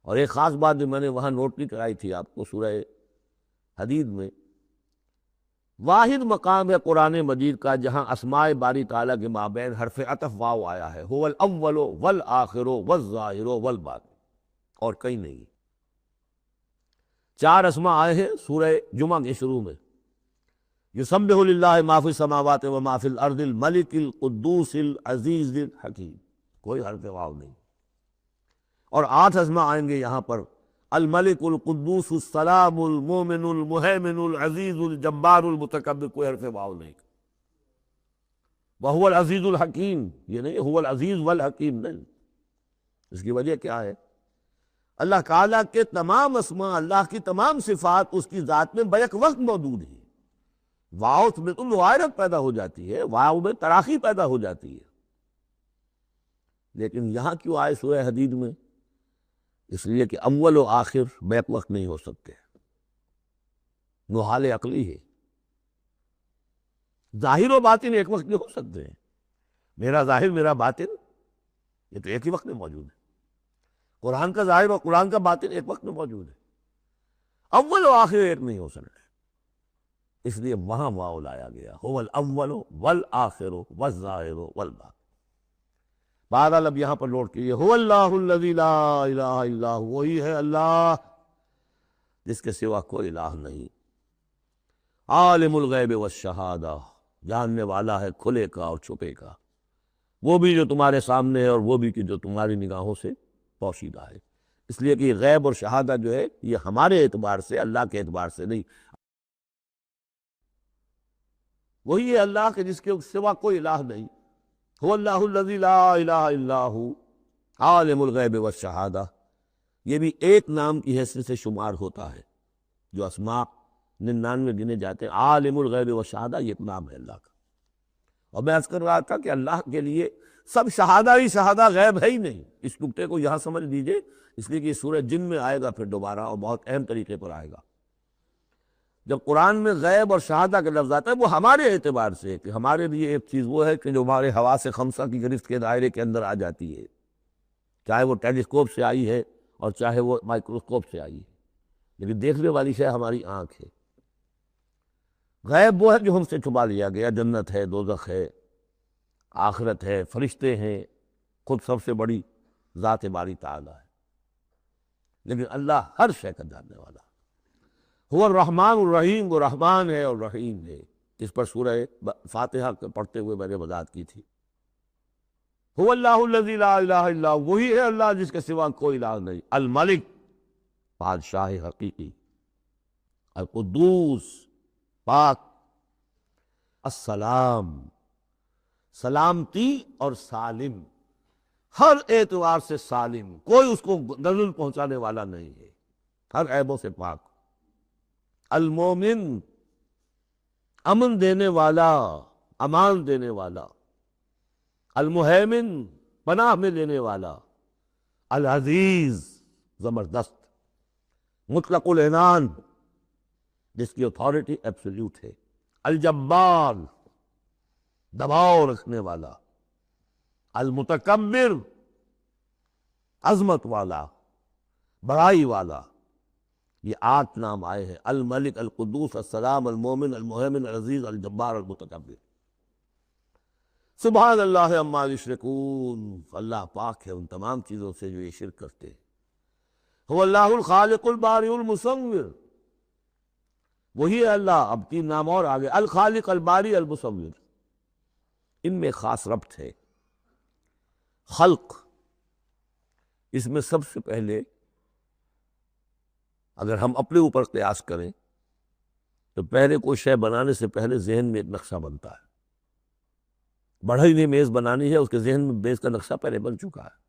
اور ایک خاص بات جو میں نے وہاں نوٹ نہیں کرائی تھی آپ کو، سورہ حدید میں واحد مقام ہے قرآن مجید کا جہاں اسماء باری تعالیٰ کے مابین حرف عطف واو آیا ہے، هو الاول والآخر والظاہر والباطن، اور کہیں نہیں۔ 4 اسماء آئے ہیں سورہ جمعہ کے شروع میں، یسبح للہ ما فی السماوات و ما فی الارض الملک القدوس العزیز الحکیم، کوئی حرف واو نہیں۔ اور 8 اسماء آئیں گے یہاں پر، الملک القدوس السلام المومن المہیمن العزیز الجبار المتکبر، کوئی حرف واو نہیں۔ وہو العزیز الحکیم، یہ نہیں هو العزیز والحکیم نہیں۔ اس کی وجہ کیا ہے؟ اللہ تعالیٰ کے تمام اسماء، اللہ کی تمام صفات اس کی ذات میں بیک وقت موجود ہیں۔ واو میں تو مغایرت پیدا ہو جاتی ہے، واو میں تراخی پیدا ہو جاتی ہے، لیکن یہاں کیوں آئے سورہ حدید میں؟ اس لیے کہ اول و آخر بیک وقت نہیں ہو سکتے، وہ حال عقلی ہے۔ ظاہر و باطن ایک وقت نہیں ہو سکتے ہیں، میرا ظاہر میرا باطن یہ تو ایک ہی وقت میں موجود ہے، قرآن کا ظاہر اور قرآن کا باطن ایک وقت میں موجود ہے، اول و آخر ایک نہیں ہو سکتے، اس لیے وہاں واو لایا گیا، هو الاول والآخر والظاہر والباطن۔ بہرحال اب یہاں پر نوٹ کیجیے، هو اللہ الذی لا الہ الا هو، وہی ہے اللہ جس کے سوا کوئی الہ نہیں، عالم الغیب والشہادہ، جاننے والا ہے کھلے کا اور چھپے کا، وہ بھی جو تمہارے سامنے ہے اور وہ بھی کہ جو تمہاری نگاہوں سے پوشیدہ ہے۔ اس لیے کہ غیب اور شہادہ جو ہے یہ ہمارے اعتبار سے، اللہ کے اعتبار سے نہیں، وہی ہے اللہ کے جس کے سوا کوئی الہ نہیں۔ هو اللہ الذی لا الہ الا ہو عالم الغیب والشہادہ، یہ بھی ایک نام کی حیثیت سے شمار ہوتا ہے، جو اسماء 99 گنے جاتے ہیں، عالم الغیب والشہادہ یہ ایک نام ہے اللہ کا۔ اور میں عرض کر رہا تھا کہ اللہ کے لیے سب شہادہ ہی شہادہ، غیب ہے ہی نہیں، اس نکتے کو یہاں سمجھ لیجئے، اس لیے کہ یہ سورہ جن میں آئے گا پھر دوبارہ، اور بہت اہم طریقے پر آئے گا۔ جب قرآن میں غیب اور شہادہ کا لفظ آتا ہے وہ ہمارے اعتبار سے، کہ ہمارے لیے ایک چیز وہ ہے کہ جو ہمارے حواس خمسہ کی گرفت کے دائرے کے اندر آ جاتی ہے، چاہے وہ ٹیلیسکوپ سے آئی ہے اور چاہے وہ مائکروسکوپ سے آئی ہے، لیکن دیکھنے والی شے ہماری آنکھ ہے۔ غیب وہ ہے جو ہم سے چھپا لیا گیا، جنت ہے، دوزخ ہے، آخرت ہے، فرشتے ہیں، خود سب سے بڑی ذات باری تعالیٰ ہے، لیکن اللہ ہر شے کا جاننے والا ہے۔ هو الرحمن الرحیم، وہ رحمان ہے اور رحیم ہے، جس پر سورہ فاتحہ پڑھتے ہوئے میں نے وضاحت کی تھی۔ هو اللہ الذی لا الہ الا ہو، وہی ہے اللہ جس کے سوا کوئی الہ نہیں، الملک بادشاہ حقیقی، القدوس پاک، السلام سلامتی اور سالم، ہر اعتبار سے سالم، کوئی اس کو نزل پہنچانے والا نہیں ہے، ہر عیبوں سے پاک، المومن امن دینے والا، امان دینے والا، المہیمن پناہ میں لینے والا، العزیز زبردست، مطلق العنان جس کی اتھارٹی ایبسلیوٹ ہے، الجبار دباؤ رکھنے والا، المتکبر عظمت والا، بڑائی والا۔ یہ 8 نام آئے ہیں، الملک، القدوس، السلام، المومن، المہیمن، العزیز، الجبار، المتکبر۔ سبحان اللہ عما یشرکون، اللہ پاک ہے ان تمام چیزوں سے جو یہ شرک کرتے ہیں۔ هو اللہ الخالق البارئ المصور، وہی ہے اللہ، اب 3 نام اور آگے، الخالق، الباری، المصور، ان میں خاص ربط ہے۔ خلق، اس میں سب سے پہلے اگر ہم اپنے اوپر قیاس کریں تو پہلے کوئی شے بنانے سے پہلے ذہن میں ایک نقشہ بنتا ہے، بڑھئی نے میز بنانی ہے، اس کے ذہن میں میز کا نقشہ پہلے بن چکا ہے،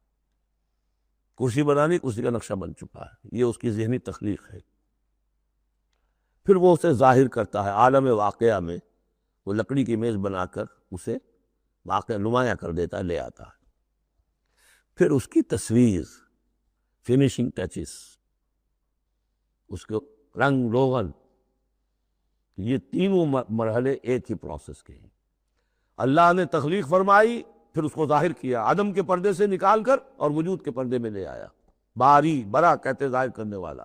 کرسی بنانی، کرسی کا نقشہ بن چکا ہے، یہ اس کی ذہنی تخلیق ہے۔ پھر وہ اسے ظاہر کرتا ہے عالم واقعہ میں، وہ لکڑی کی میز بنا کر اسے واقعہ نمایاں کر دیتا ہے، لے آتا ہے۔ پھر اس کی تصویر، فنیشنگ ٹچز، اس کے رنگ روغن، یہ تینوں مرحلے ایک ہی پروسیس کے ہیں۔ اللہ نے تخلیق فرمائی، پھر اس کو ظاہر کیا، عدم کے پردے سے نکال کر اور وجود کے پردے میں لے آیا۔ باری، برا کہتے ظاہر کرنے والا،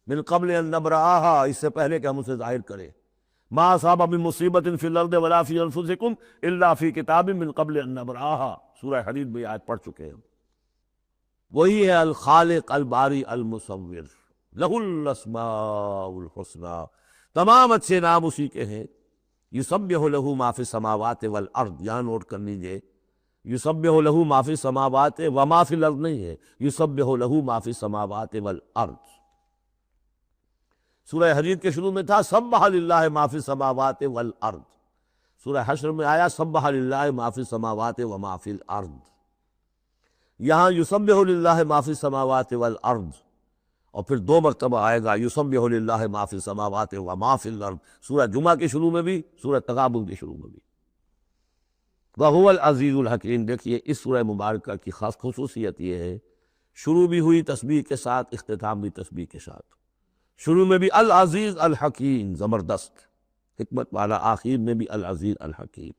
من قبل ان نبرأہا، اس سے پہلے کہ ہم اسے ظاہر کریں۔ ما اصاب من مصیبت فی الارض ولا فی انفسکم الا فی کتاب من قبل ان نبرأہا، سورہ حدید میں آیت پڑھ چکے ہیں۔ وہی ہے الخالق الباری المصور، لہ الاسماء الحسنی، تمام اچھے نام اسی کے ہیں۔ یسبح لہ ما فی السماوات والارض، یہاں نوٹ کر لیجئے، یسبح لہ ما فی السماوات وما فی الارض نہیں ہے، یسبح لہ ما فی السماوات والارض۔ سورہ حدید کے شروع میں تھا سبح للہ ما فی السماوات والارض، سورہ حشر میں آیا سبح للہ ما فی السماوات وما فی الارض۔ یہاں یسبح للہ ما فی السماوات والارض، اور پھر 2 مرتبہ آئے گا یسبح للہ ما فی السماوات وما فی الارض، سورہ جمعہ کے شروع میں بھی، سورہ تغابن کے شروع میں بھی۔ وَهُوَ الْعَزِيزُ الْحَكِيمُ۔ دیکھیے اس سورہ مبارکہ کی خاص خصوصیت یہ ہے، شروع بھی ہوئی تسبیح کے ساتھ، اختتام بھی تسبیح کے ساتھ۔ شروع میں بھی العزیز الحکیم، زبردست حکمت والا، آخر میں بھی العزیز الحکیم۔